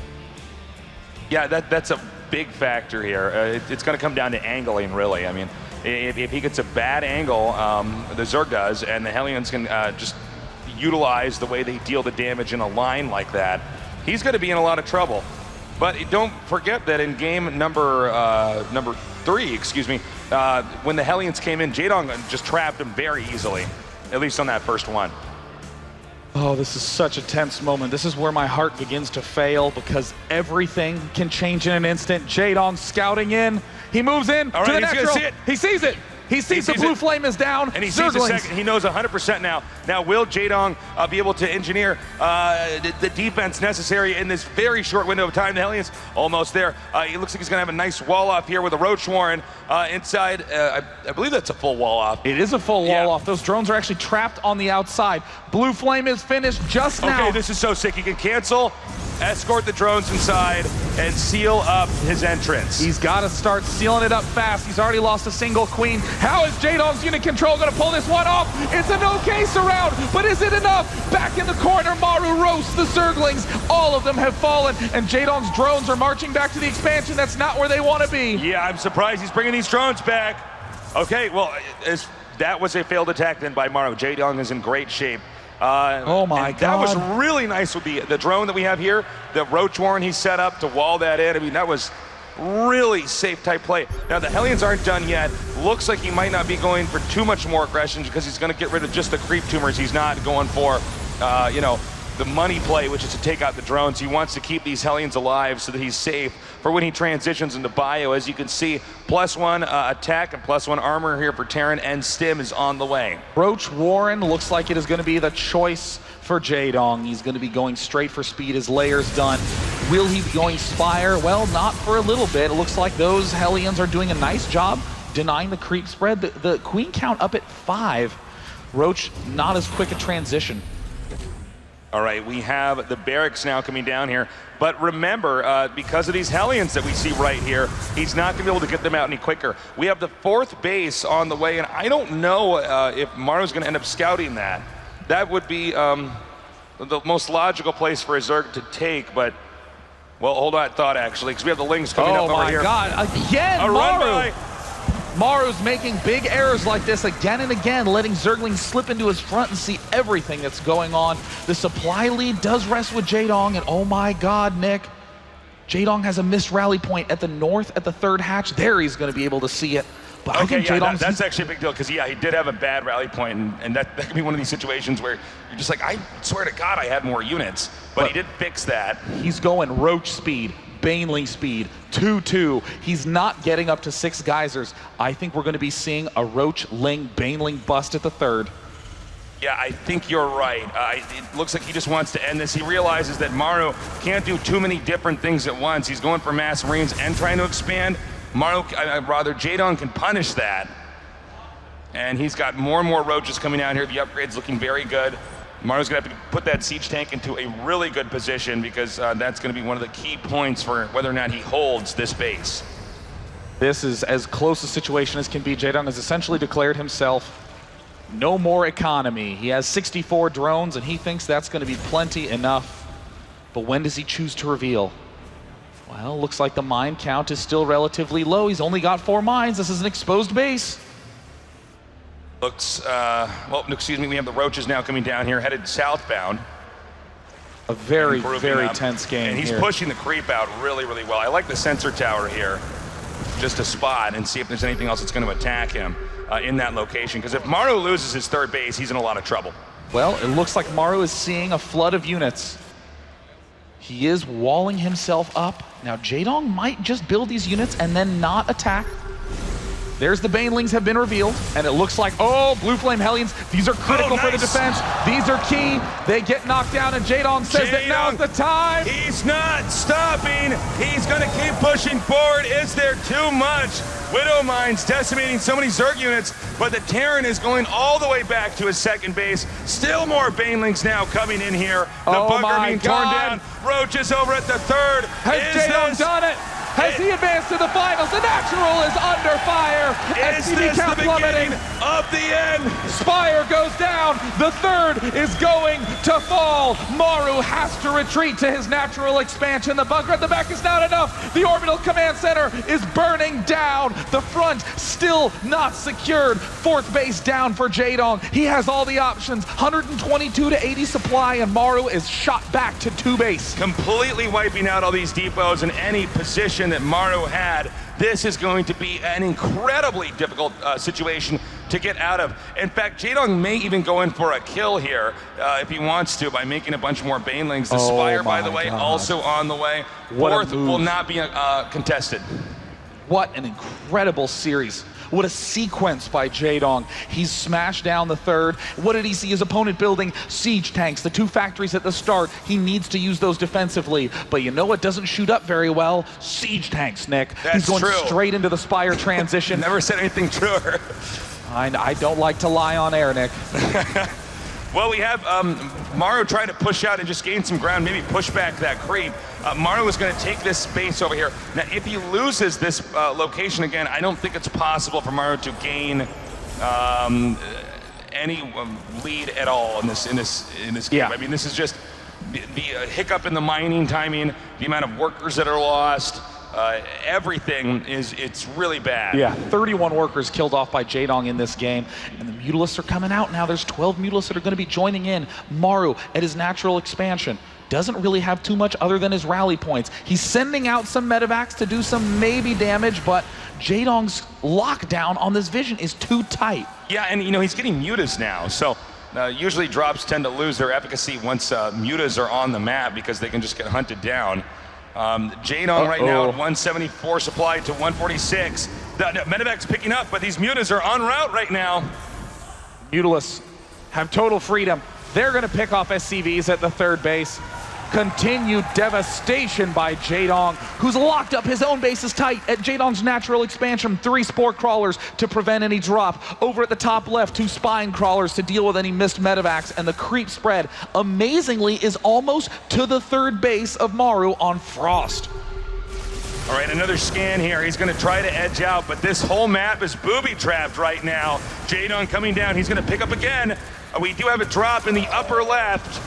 Yeah, that's a big factor here. It's going to come down to angling, really. I mean, if he gets a bad angle, the Zerg does, and the Hellions can just utilize the way they deal the damage in a line like that, he's going to be in a lot of trouble. But don't forget that in game number 3, excuse me, when the Hellions came in, Jaedong just trapped him very easily, at least on that first one. Oh, this is such a tense moment. This is where my heart begins to fail because everything can change in an instant. Jaedong scouting in. He moves in to the natural. He sees it. He sees the Blue Flame is down. And he sees a second. He knows 100% now. Now, will Jaedong be able to engineer the defense necessary in this very short window of time? The Hellions almost there. It looks like he's going to have a nice wall off here with a Ro4 inside. I believe that's a full wall off. It is a full wall off. Those drones are actually trapped on the outside. Blue Flame is finished just now. Okay, this is so sick. He can cancel, escort the drones inside, and seal up his entrance. He's got to start sealing it up fast. He's already lost a single queen. How is Jaedong's unit control going to pull this one off? It's an okay surround, but is it enough? Back in the corner, Maru roasts the Zerglings. All of them have fallen, and Jaedong's drones are marching back to the expansion. That's not where they want to be. Yeah, I'm surprised he's bringing these drones back. Okay, well, that was a failed attack then by Maru. Jaedong is in great shape. Oh my God. That was really nice with the drone that we have here, the Ro4 he set up to wall that in. I mean, that was really safe type play. Now the Hellions aren't done yet. Looks like he might not be going for too much more aggression because he's going to get rid of just the creep tumors. He's not going for, you know, the money play, which is to take out the drones. He wants to keep these Hellions alive so that he's safe for when he transitions into bio. As you can see, +1 attack and +1 armor here for Terran, and Stim is on the way. Ro4 looks like it is going to be the choice for Jaedong. He's going to be going straight for speed. His layer's done. Will he be going Spire? Well, not for a little bit. It looks like those Hellions are doing a nice job denying the creep spread. The queen count up at 5. Roach, not as quick a transition. All right, we have the barracks now coming down here. But remember, because of these Hellions that we see right here, he's not going to be able to get them out any quicker. We have the 4th base on the way, and I don't know if Maru's going to end up scouting that. That would be the most logical place for a Zerg to take, but, well, hold on thought, actually, because we have the Lings coming up over here. Oh, my God. Again, a Maru. run by Maru's making big errors like this again and again, letting Zergling slip into his front and see everything that's going on. The supply lead does rest with Jaedong, and oh my god, Nick. Jaedong has a missed rally point at the north at the third hatch. There he's going to be able to see it. But I think that's actually a big deal, because he did have a bad rally point, and that could be one of these situations where you're just like, I swear to God I had more units, but he did fix that. He's going Roach speed, Baneling speed, 2-2. He's not getting up to 6 geysers. I think we're going to be seeing a Roach, Ling, Baneling bust at the third. Yeah, I think you're right. It looks like he just wants to end this. He realizes that Maru can't do too many different things at once. He's going for mass marines and trying to expand. Jaedong can punish that. And he's got more and more roaches coming out here. The upgrade's looking very good. Maru's gonna have to put that siege tank into a really good position, because that's gonna be one of the key points for whether or not he holds this base. This is as close a situation as can be. Jaedong has essentially declared himself no more economy. He has 64 drones, and he thinks that's gonna be plenty enough. But when does he choose to reveal? Well, looks like the mine count is still relatively low. He's only got 4 mines. This is an exposed base. Looks, well, excuse me, we have the roaches now coming down here, headed southbound. A very, very tense game. And he's pushing the creep out really, really well. I like the sensor tower here, just to spot and see if there's anything else that's going to attack him in that location. Because if Maru loses his third base, he's in a lot of trouble. Well, it looks like Maru is seeing a flood of units. He is walling himself up. Now, Jaedong might just build these units and then not attack. There's the Banelings have been revealed, and it looks like, oh, Blue Flame Hellions, these are critical for the defense. These are key. They get knocked down, and Jaedong says that now's the time. He's not stopping. He's going to keep pushing forward. Is there too much? Widow Mines decimating so many Zerg units, but the Terran is going all the way back to his second base. Still more Banelings now coming in here. The bunker being torn down. Roaches over at the third. Has Jaedong done it? Has he advanced to the finals? The natural is under fire. Is this the beginning of the end? Spire goes down. The third is going to fall. Maru has to retreat to his natural expansion. The bunker at the back is not enough. The orbital command center is burning down. The front still not secured. Fourth base down for Jaedong. He has all the options. 122 to 80 supply, and Maru is shot back to 2 base. Completely wiping out all these depots in any position that Maru had. This is going to be an incredibly difficult situation to get out of. In fact, Jaedong may even go in for a kill here if he wants to, by making a bunch more Banelings. The Spire, by the way, also on the way. Fourth will not be contested. What an incredible series. What a sequence by Jaedong. He's smashed down the third. What did he see his opponent building? Siege tanks, the 2 factories at the start. He needs to use those defensively. But you know what doesn't shoot up very well? Siege tanks, Nick. He's going straight into the Spire transition. Never said anything truer. I don't like to lie on air, Nick. Well, we have Maru trying to push out and just gain some ground, maybe push back that creep. Maru is going to take this space over here. Now, if he loses this location again, I don't think it's possible for Maru to gain any lead at all in this game. Yeah. I mean, this is just the hiccup in the mining timing, the amount of workers that are lost. Everything it's really bad. Yeah, 31 workers killed off by Jaedong in this game, and the Mutalisks are coming out now. There's 12 Mutalisks that are going to be joining in. Maru at his natural expansion doesn't really have too much other than his rally points. He's sending out some medevacs to do some maybe damage, but Jaedong's lockdown on this vision is too tight. Yeah, and you know, he's getting mutas now, so usually drops tend to lose their efficacy once mutas are on the map, because they can just get hunted down. Jaedong right now at 174 supply to 146. The medevac's picking up, but these mutas are en route right now. Mutalisks have total freedom. They're going to pick off SCVs at the third base. Continued devastation by Jaedong, who's locked up his own bases tight at Jaedong's natural expansion. 3 spore crawlers to prevent any drop. Over at the top left, 2 spine crawlers to deal with any missed medevacs, and the creep spread, amazingly, is almost to the third base of Maru on Frost. All right, another scan here. He's going to try to edge out, but this whole map is booby-trapped right now. Jaedong coming down. He's going to pick up again. We do have a drop in the upper left.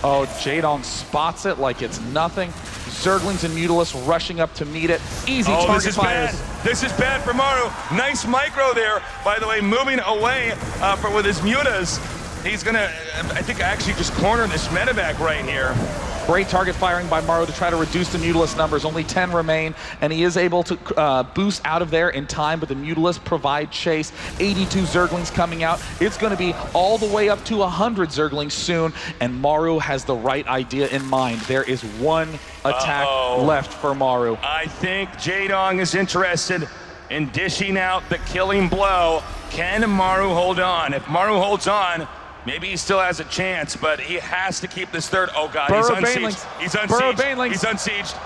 Oh, Jaedong spots it like it's nothing. Zerglings and Mutalisk rushing up to meet it. Easy target fires. This is bad for Maru. Nice micro there, by the way, moving away with his mutas. He's gonna, I think, actually just corner this medevac right here. Great target firing by Maru to try to reduce the Mutalisk numbers. Only 10 remain, and he is able to boost out of there in time, but the Mutalisk provide chase. 82 Zerglings coming out. It's going to be all the way up to 100 Zerglings soon, and Maru has the right idea in mind. There is one attack left for Maru. I think Jaedong is interested in dishing out the killing blow. Can Maru hold on? If Maru holds on, maybe he still has a chance, but he has to keep this third. Oh God, he's unsieged. He's unsieged. He's unsieged.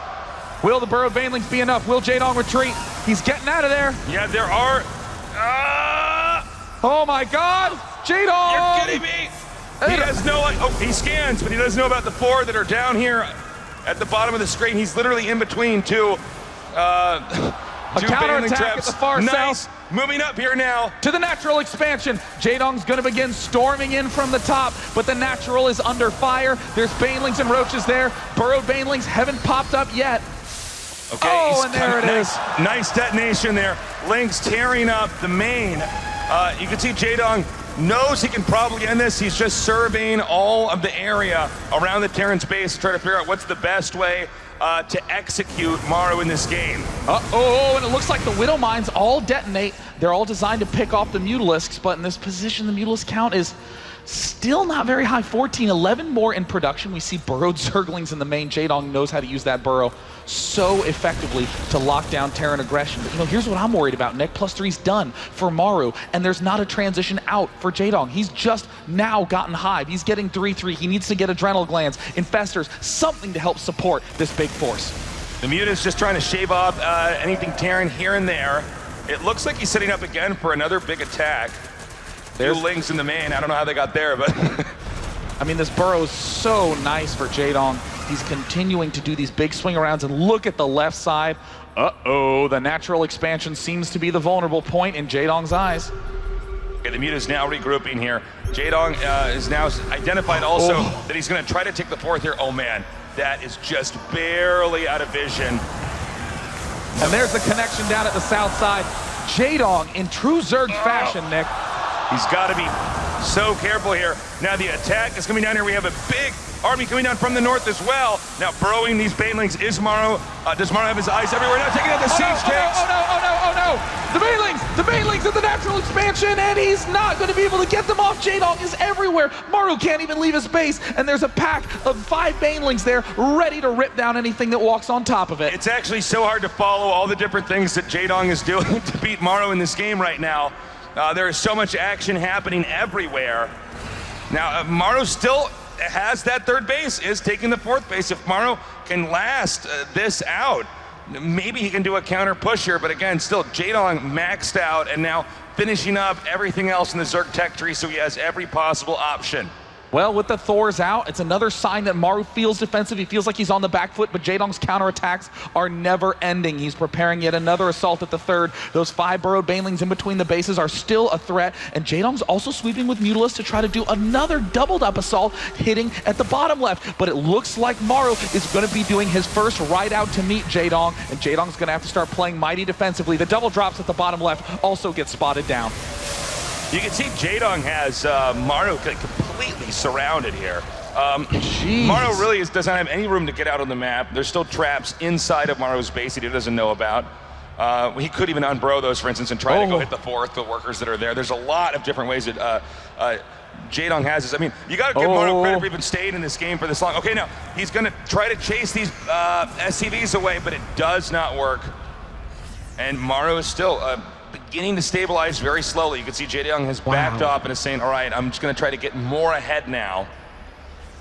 Will the Burrowed Banelings be enough? Will Jaedong retreat? He's getting out of there. Yeah, there are. Oh my God, Jaedong! You're kidding me. He has no. Oh, he scans, but he doesn't know about the 4 that are down here at the bottom of the screen. He's literally in between two. A counterattack at the far south. Moving up here now. To the natural expansion. Jaedong's going to begin storming in from the top, but the natural is under fire. There's Banelings and Roaches there. Burrowed Banelings haven't popped up yet. Okay, oh, and there it is. Nice detonation there. Lynx tearing up the main. You can see Jaedong knows he can probably end this. He's just surveying all of the area around the Terran's base to try to figure out what's the best way to execute Maru in this game. And it looks like the Widow Mines all detonate. They're all designed to pick off the Mutalisks, but in this position, the Mutalisk count is still not very high. 14, 11 more in production. We see burrowed Zerglings in the main. Jaedong knows how to use that burrow so effectively to lock down Terran aggression. But here's what I'm worried about, Nick. +3's done for Maru, and there's not a transition out for Jaedong. He's just now gotten Hive. He's getting 3-3. He needs to get Adrenal Glands, Infestors, something to help support this big force. The Muta's just trying to shave off anything Terran here and there. It looks like he's setting up again for another big attack. There's Lynx in the main. I don't know how they got there, but... I mean, this burrow is so nice for Jaedong. He's continuing to do these big swing arounds, and look at the left side. The natural expansion seems to be the vulnerable point in Jaedong's eyes. Okay, the Muta's now regrouping here. Jaedong is now identified also that he's going to try to take the 4th here. Oh man, that is just barely out of vision. And there's the connection down at the south side. Jaedong in true Zerg fashion, Nick. He's got to be so careful here. Now the attack is coming down here. We have a big army coming down from the north as well. Now burrowing these Banelings is Maru. Does Maru have his eyes everywhere? Now taking out the siege tanks. Oh no. The Banelings in the natural expansion, and he's not going to be able to get them off. Jaedong is everywhere. Maru can't even leave his base, and there's a pack of 5 Banelings there ready to rip down anything that walks on top of it. It's actually so hard to follow all the different things that Jaedong is doing to beat Maru in this game right now. There is so much action happening everywhere. Now, Maru still has that 3rd base, is taking the 4th base. If Maru can last this out, maybe he can do a counter push here, but again, still Jaedong maxed out and now finishing up everything else in the Zerg tech tree, so he has every possible option. Well, with the Thors out, it's another sign that Maru feels defensive. He feels like he's on the back foot, but Jaedong's counterattacks are never ending. He's preparing yet another assault at the 3rd. Those 5 burrowed Banelings in between the bases are still a threat, and Jaedong's also sweeping with Mutalisk to try to do another doubled up assault hitting at the bottom left. But it looks like Maru is going to be doing his first ride out to meet Jaedong, and Jaedong's going to have to start playing mighty defensively. The double drops at the bottom left also get spotted down. You can see Jaedong has Maru completely surrounded here. Maru really does not have any room to get out on the map. There's still traps inside of Maru's base that he doesn't know about. He could even unbro those, for instance, and try to go hit the 4th, the workers that are there. There's a lot of different ways that Jaedong has this. I mean, you got to give Maru credit for even staying in this game for this long. Okay, now, he's going to try to chase these SCVs away, but it does not work. And Maru is still... beginning to stabilize very slowly. You can see Jaedong has backed off and is saying, all right, I'm just going to try to get more ahead now.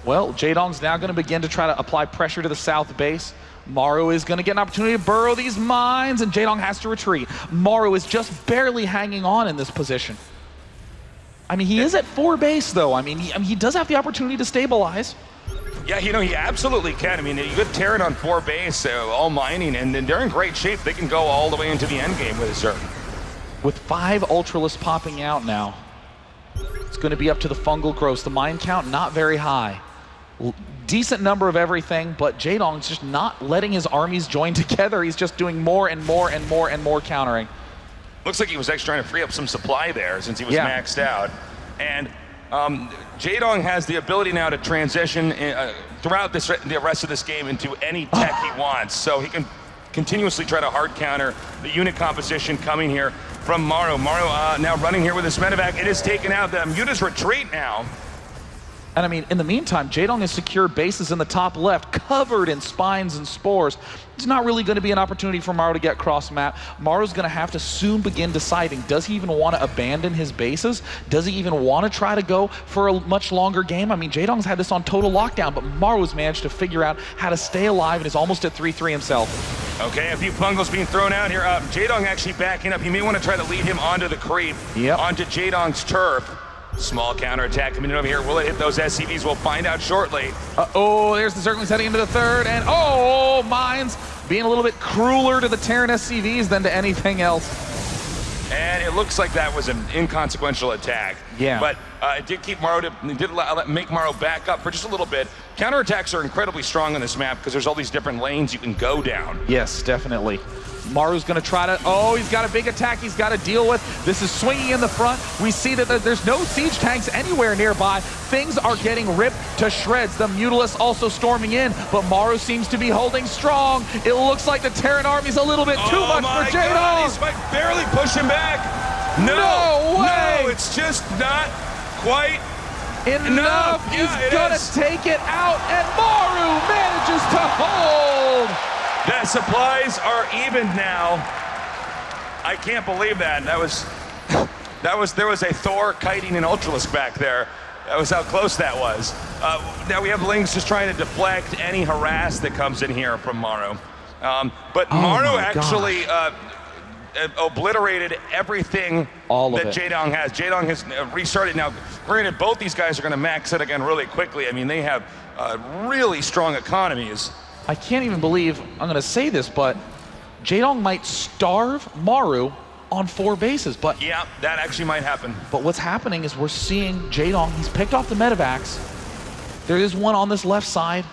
Well, Jaedong's now going to begin to try to apply pressure to the south base. Maru is going to get an opportunity to burrow these mines, and Jaedong has to retreat. Maru is just barely hanging on in this position. I mean, he is at 4 base, though. I mean, he does have the opportunity to stabilize. Yeah, he absolutely can. I mean, you get Terran on 4 base, all mining, and they're in great shape. They can go all the way into the end game with a Zerg. With 5 Ultralisks popping out now, it's going to be up to the fungal growths. The mine count not very high. Decent number of everything, but Jaedong's just not letting his armies join together. He's just doing more and more and more and more countering. Looks like he was actually trying to free up some supply there since he was maxed out. And Jaedong has the ability now to transition throughout the rest of this game into any tech he wants. So he can continuously try to hard counter the unit composition coming here from Maru. Maru now running here with his medevac. It has taken out the Muta's retreat now. And I mean, in the meantime, Jaedong has secured bases in the top left, covered in spines and spores. It's not really going to be an opportunity for Maru to get cross map. Maru's going to have to soon begin deciding, does he even want to abandon his bases? Does he even want to try to go for a much longer game? I mean, Jaedong's had this on total lockdown, but Maru's managed to figure out how to stay alive and is almost at 3-3 himself. Okay, a few bungles being thrown out here. Jaedong actually backing up. He may want to try to lead him onto the creep, onto Jaedong's turf. Small counterattack coming in over here. Will it hit those SCVs? We'll find out shortly. Oh, there's the Zerglings heading into the third, and oh, Mines being a little bit crueler to the Terran SCVs than to anything else. And it looks like that was an inconsequential attack. Yeah. But it did keep Maru, make Maru back up for just a little bit. Counterattacks are incredibly strong on this map because there's all these different lanes you can go down. Yes, definitely. Maru's going to try to, he's got a big attack he's got to deal with. This is swinging in the front. We see that there's no siege tanks anywhere nearby. Things are getting ripped to shreds. The Mutalisk also storming in, but Maru seems to be holding strong. It looks like the Terran army's a little bit too much for Jaedong. He's barely pushing back. No way. No, it's just not quite enough. He's going to take it out, and Maru manages to hold. The supplies are even now. I can't believe that. There was a Thor kiting an Ultralisk back there. That was how close that was. Now we have Lings just trying to deflect any harass that comes in here from Maru. But Maru actually obliterated everything that Jaedong has. Jaedong has restarted. Now, granted, both these guys are going to max it again really quickly. I mean, they have really strong economies. I can't even believe I'm going to say this, but Jaedong might starve Maru on 4 bases. But yeah, that actually might happen. But what's happening is we're seeing Jaedong, he's picked off the medevacs. There is one on this left side,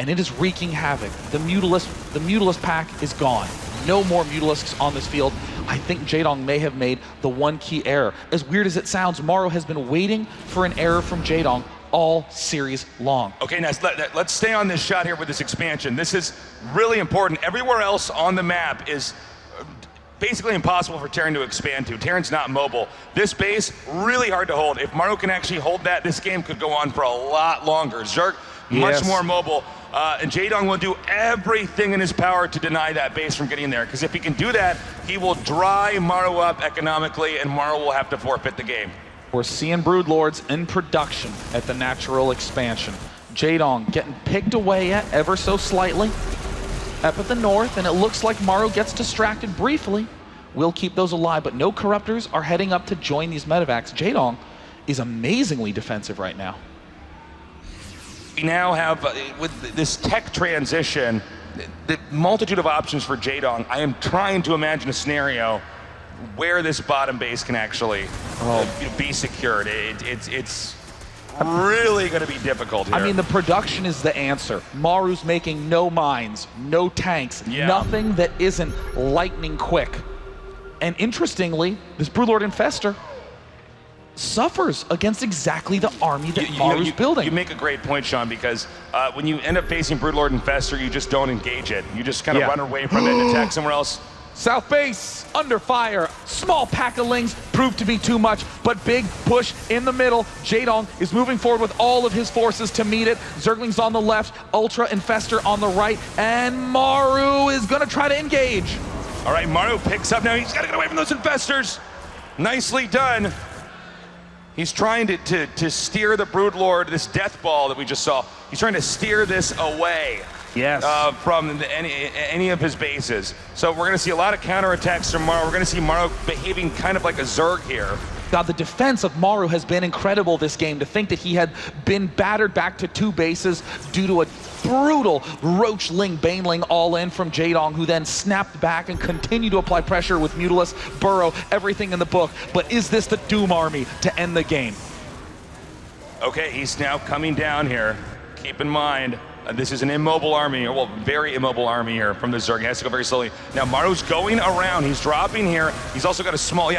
and it is wreaking havoc. The Mutalisk pack is gone. No more Mutalisks on this field. I think Jaedong may have made the one key error. As weird as it sounds, Maru has been waiting for an error from Jaedong all series long. Okay, now let's stay on this shot here with this expansion. This is really important. Everywhere else on the map is basically impossible for Terran to expand to. Terran's not mobile. This base, really hard to hold. If Maru can actually hold that, this game could go on for a lot longer. Zerg, much more mobile. And Jaedong will do everything in his power to deny that base from getting there. Because if he can do that, he will dry Maru up economically, and Maru will have to forfeit the game. We're seeing Broodlords in production at the natural expansion. Jaedong getting picked away at ever so slightly up at the north, and it looks like Maru gets distracted briefly. We'll keep those alive, but no Corruptors are heading up to join these medevacs. Jaedong is amazingly defensive right now. We now have, with this tech transition, the multitude of options for Jaedong. I am trying to imagine a scenario where this bottom base can actually be secured. It's really going to be difficult here. I mean, the production is the answer. Maru's making no mines, no tanks, nothing that isn't lightning quick. And interestingly, this Broodlord Infestor suffers against exactly the army that Maru's building. You make a great point, Sean, because when you end up facing Broodlord Infestor, you just don't engage it. You just kind of run away from it and attack somewhere else. South base, under fire. Small pack of Lings proved to be too much, but big push in the middle. Jaedong is moving forward with all of his forces to meet it. Zerglings on the left, Ultra Infestor on the right, and Maru is going to try to engage. All right, Maru picks up now. He's got to get away from those Infestors. Nicely done. He's trying to steer the Broodlord, this death ball that we just saw. He's trying to steer this away. Yes. From any of his bases. So we're going to see a lot of counterattacks from Maru. We're going to see Maru behaving kind of like a Zerg here. God, the defense of Maru has been incredible this game. To think that he had been battered back to 2 bases due to a brutal Roachling, Baneling all in from Jaedong, who then snapped back and continued to apply pressure with Mutalisk, Burrow, everything in the book. But is this the Doom army to end the game? Okay, he's now coming down here. keep in mind, this is an immobile army, or well, very immobile army here from the Zerg. He has to go very slowly. Now Maru's going around. He's dropping here. He's also got a small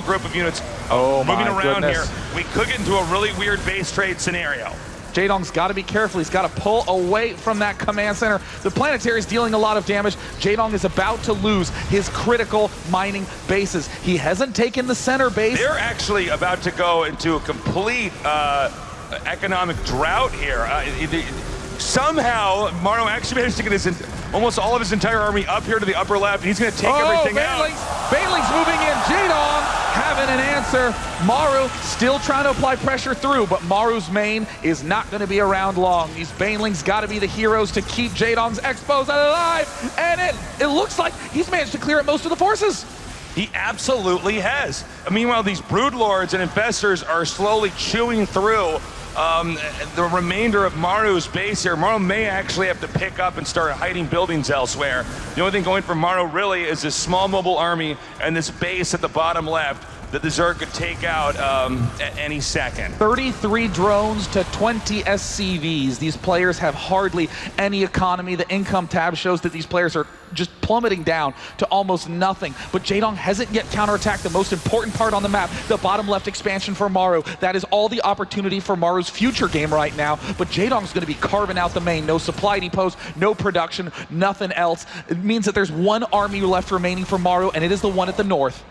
group of units moving around here. We could get into a really weird base trade scenario. Jaedong's got to be careful. He's got to pull away from that command center. The Planetary is dealing a lot of damage. Jaedong is about to lose his critical mining bases. He hasn't taken the center base. They're actually about to go into a complete economic drought here. Somehow, Maru actually managed to get almost all of his entire army up here to the upper left, and he's going to take everything out. Baneling's moving in. Jaedong having an answer. Maru still trying to apply pressure through, but Maru's main is not going to be around long. These Banelings got to be the heroes to keep Jaedong's Expos alive, and it looks like he's managed to clear out most of the forces. He absolutely has. Meanwhile, these Broodlords and Infestors are slowly chewing through the remainder of Maru's base here. Maru may actually have to pick up and start hiding buildings elsewhere. The only thing going for Maru really is this small mobile army and this base at the bottom left that the Zerg could take out at any second. 33 drones to 20 SCVs. These players have hardly any economy. The income tab shows that these players are just plummeting down to almost nothing. But Jaedong hasn't yet counterattacked the most important part on the map, the bottom left expansion for Maru. That is all the opportunity for Maru's future game right now. But Jaedong's going to be carving out the main. No supply depots, no production, nothing else. It means that there's one army left remaining for Maru, and it is the one at the north.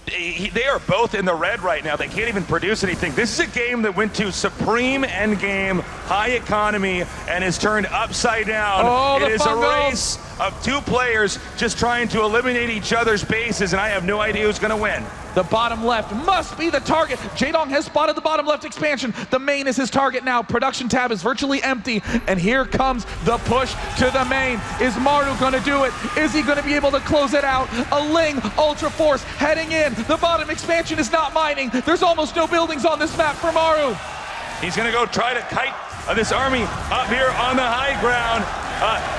They are both in the red right now. They can't even produce anything. This is a game that went to supreme endgame, high economy, and is turned upside down. Oh, it is a race of two players just trying to eliminate each other's bases, and I have no idea who's going to win. The bottom left must be the target. Jaedong has spotted the bottom left expansion. The main is his target now. Production tab is virtually empty. And here comes the push to the main. Is Maru going to do it? Is he going to be able to close it out? A Ling Ultra Force heading in. The bottom expansion is not mining. There's almost no buildings on this map for Maru. He's going to go try to kite this army up here on the high ground.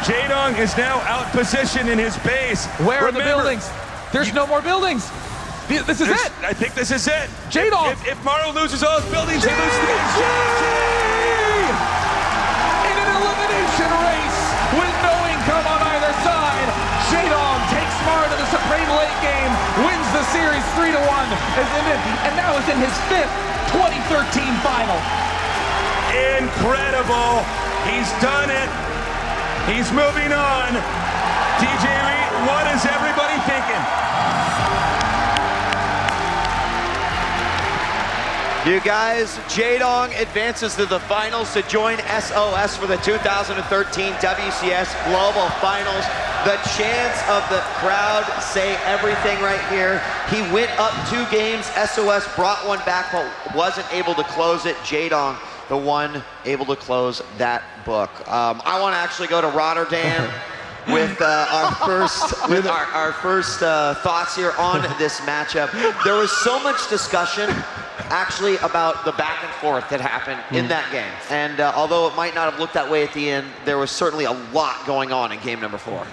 Jaedong is now out positioned in his base. Where are the buildings? There's no more buildings. This is it. I think this is it. Jaedong. If Maru loses all his buildings, he loses the game. In an elimination race with no income on either side, Jaedong takes Maru to the supreme late game, wins the series 3-1, and now is in his 5th 2013 final. Incredible. He's done it. He's moving on. TJ Reed, what is everybody thinking? You guys, Jaedong advances to the finals to join SOS for the 2013 WCS Global Finals. The chants of the crowd say everything right here. He went up 2 games. SOS brought one back, but wasn't able to close it. Jaedong, the one able to close that book. I want to actually go to Rotterdam with our first thoughts here on this matchup. There was so much discussion actually about the back and forth that happened in that game. And although it might not have looked that way at the end, there was certainly a lot going on in game number 4.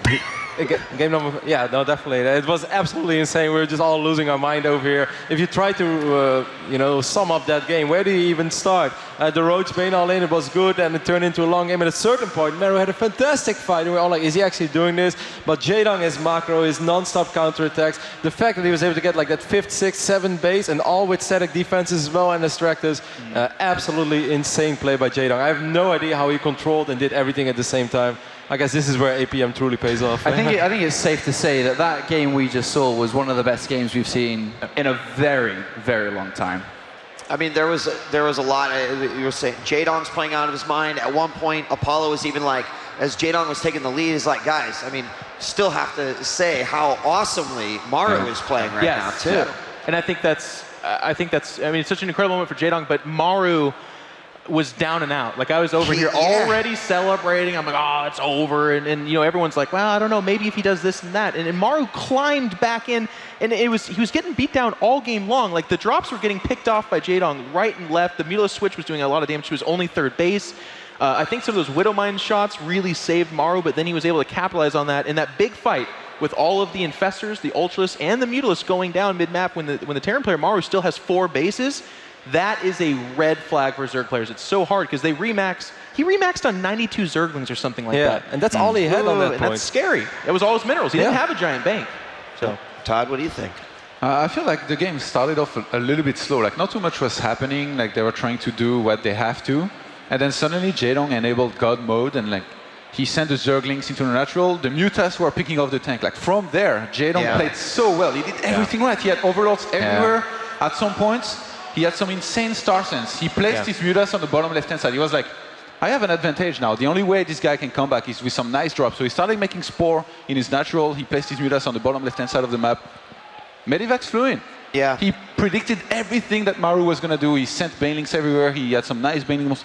Game number, yeah, no, definitely. It was absolutely insane. We were just all losing our mind over here. If you try to, sum up that game, where do you even start? The Roach main all in, it was good, and it turned into a long game. At a certain point, Maru had a fantastic fight, and we were all like, is he actually doing this? But Jaedong, his macro, his non-stop counterattacks, the fact that he was able to get like that 5th, 6th, 7th base, and all with static defenses as well, and distractors, absolutely insane play by Jaedong. I have no idea how he controlled and did everything at the same time. I guess this is where APM truly pays off. I think it's safe to say that that game we just saw was one of the best games we've seen in a very, very long time. I mean, there was a lot. You were saying Jaedong's playing out of his mind. At one point, Apollo was even like, as Jaedong was taking the lead, he's like, guys, I mean, still have to say how awesomely Maru is playing right now too. Yeah. And I think that's, I mean, it's such an incredible moment for Jaedong, but Maru was down and out. Like, I was over here already celebrating. I'm like, oh, it's over. And everyone's like, well, I don't know, maybe if he does this and that. And Maru climbed back in, and he was getting beat down all game long. Like, the drops were getting picked off by Jaedong right and left. The Mutalisk switch was doing a lot of damage to his only 3rd base. I think some of those Widowmine shots really saved Maru, but then he was able to capitalize on that in that big fight with all of the Infestors, the Ultralists, and the Mutalisk going down mid-map when the Terran player Maru still has 4 bases. That is a red flag for Zerg players. It's so hard because they remax. He remaxed on 92 Zerglings or something like that. And that's all he had on that and point. that's scary. It was all his minerals. He didn't have a giant bank. So, Todd, what do you think? I feel like the game started off a little bit slow. Like not too much was happening. Like they were trying to do what they have to, and then suddenly Jaedong enabled God mode, and like he sent the Zerglings into the natural. The Mutas were picking off the tank. Like from there, Jaedong played so well. He did everything right. He had overlords everywhere. At some points, he had some insane star sense. He placed his Mutas on the bottom left-hand side. He was like, I have an advantage now. The only way this guy can come back is with some nice drops. So he started making Spore in his natural. He placed his Mutas on the bottom left-hand side of the map. Medivacs flew in. Yeah. He predicted everything that Maru was going to do. He sent Banelings everywhere. He had some nice Banelings.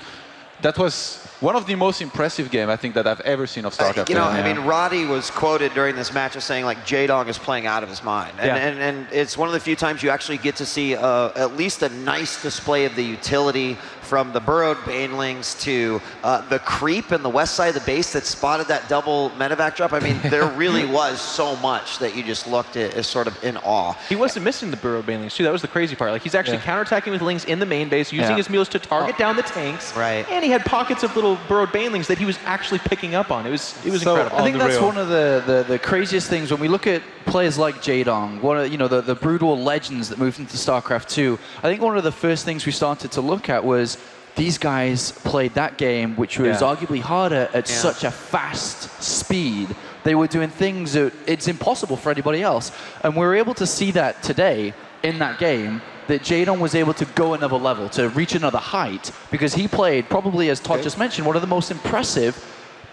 That was one of the most impressive games I think that I've ever seen of StarCraft. You know, I mean, Roddy was quoted during this match as saying like Jaedong is playing out of his mind, and it's one of the few times you actually get to see at least a nice display of the utility from the burrowed Banelings to the creep in the west side of the base that spotted that double medevac drop. I mean, there really was so much that you just looked at as sort of in awe. he wasn't missing the burrowed Banelings too. That was the crazy part. Like he's actually counterattacking with Lings in the main base, using his mules to target down the tanks. Right. And he had pockets of little burrowed Banelings that he was actually picking up on. It was incredible. I think that's one of the craziest things when we look at players like Jaedong, one of the brutal legends that moved into StarCraft 2. I think one of the first things we started to look at was these guys played that game, which was arguably harder at such a fast speed. They were doing things that it's impossible for anybody else. And we were able to see that today in that game, that Jaedong was able to go another level, to reach another height, because he played, probably as Todd just mentioned, one of the most impressive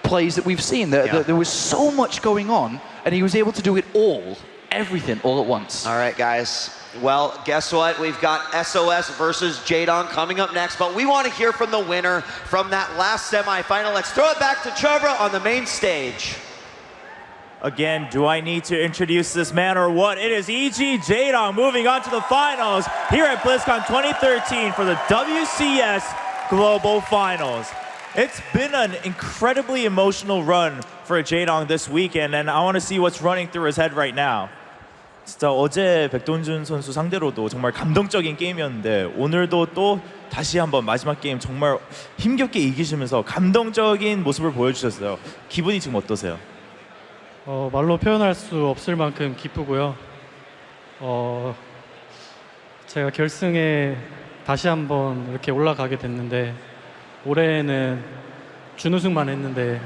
plays that we've seen. There was so much going on, and he was able to do it all, everything, all at once. All right, guys. Well, guess what? We've got SOS versus Jaedong coming up next, but we want to hear from the winner from that last semifinal. Let's throw it back to Chobra on the main stage. Again, do I need to introduce this man or what? It is EG Jaedong moving on to the finals here at BlizzCon 2013 for the WCS Global Finals. It's been an incredibly emotional run for Jaedong this weekend, and I want to see what's running through his head right now. 진짜 어제 백동준 선수 상대로도 정말 감동적인 게임이었는데 오늘도 또 다시 한번 마지막 게임 정말 힘겹게 이기시면서 감동적인 모습을 보여주셨어요. 기분이 지금 어떠세요? 말로 표현할 수 없을 만큼 기쁘고요. 제가 결승에 다시 한번 이렇게 올라가게 됐는데 올해는 준우승만 했는데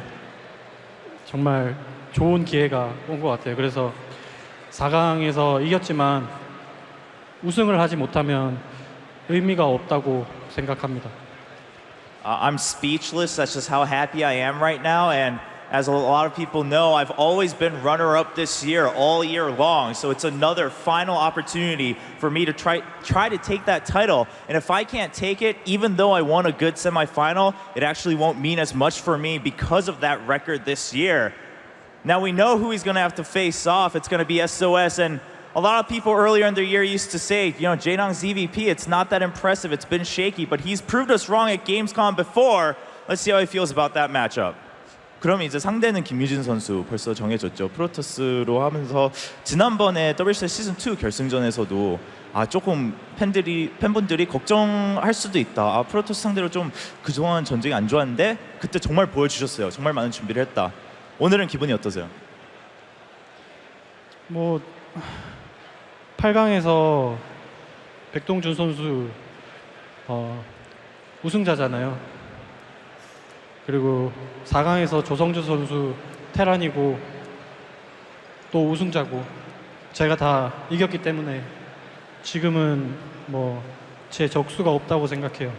정말 좋은 기회가 온 것 같아요. 그래서 4강에서 이겼지만 우승을 하지 못하면 의미가 없다고 생각합니다. I'm speechless. That's just how happy I am right now. And as a lot of people know, I've always been runner-up this year, all year long. So it's another final opportunity for me to try to take that title. And if I can't take it, even though I won a good semifinal, it actually won't mean as much for me because of that record this year. Now we know who he's going to have to face off. It's going to be SOS. And a lot of people earlier in the year used to say, you know, Jaedong's EVP, it's not that impressive. It's been shaky. But he's proved us wrong at Gamescom before. Let's see how he feels about that matchup. 그럼 이제 상대는 김유진 선수 벌써 정해졌죠. 프로토스로 하면서 지난번에 WCS 시즌2 결승전에서도 조금 팬분들이 걱정할 수도 있다. 프로토스 상대로 좀 그동안 전적이 안 좋았는데 그때 정말 보여주셨어요. 정말 많은 준비를 했다. 오늘은 기분이 어떠세요? 8강에서 백동준 선수 우승자잖아요. 그리고 4강에서 조성주 선수 테란이고 또 우승자고 제가 다 이겼기 때문에 지금은 제 적수가 없다고 생각해요.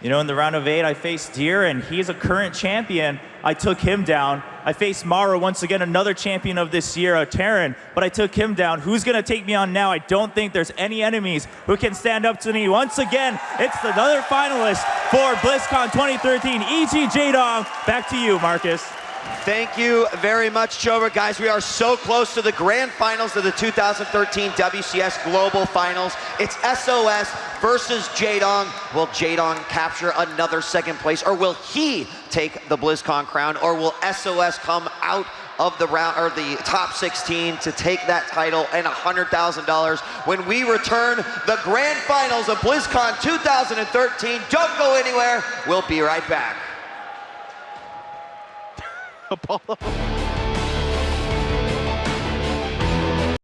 You know, in the round of 8, I faced Deer, and he's a current champion. I took him down. I faced Maru, once again, another champion of this year, Terran, but I took him down. Who's going to take me on now? I don't think there's any enemies who can stand up to me. Once again, it's another finalist for BlizzCon 2013, EG Jaedong. Back to you, Marcus. Thank you very much, Chobra. Guys, we are so close to the grand finals of the 2013 WCS Global Finals. It's SOS versus Jaedong. Will Jaedong capture another second place, or will he take the BlizzCon crown, or will SOS come out of the round or the top 16 to take that title and $100,000 when we return the grand finals of BlizzCon 2013? Don't go anywhere. We'll be right back. Apollo.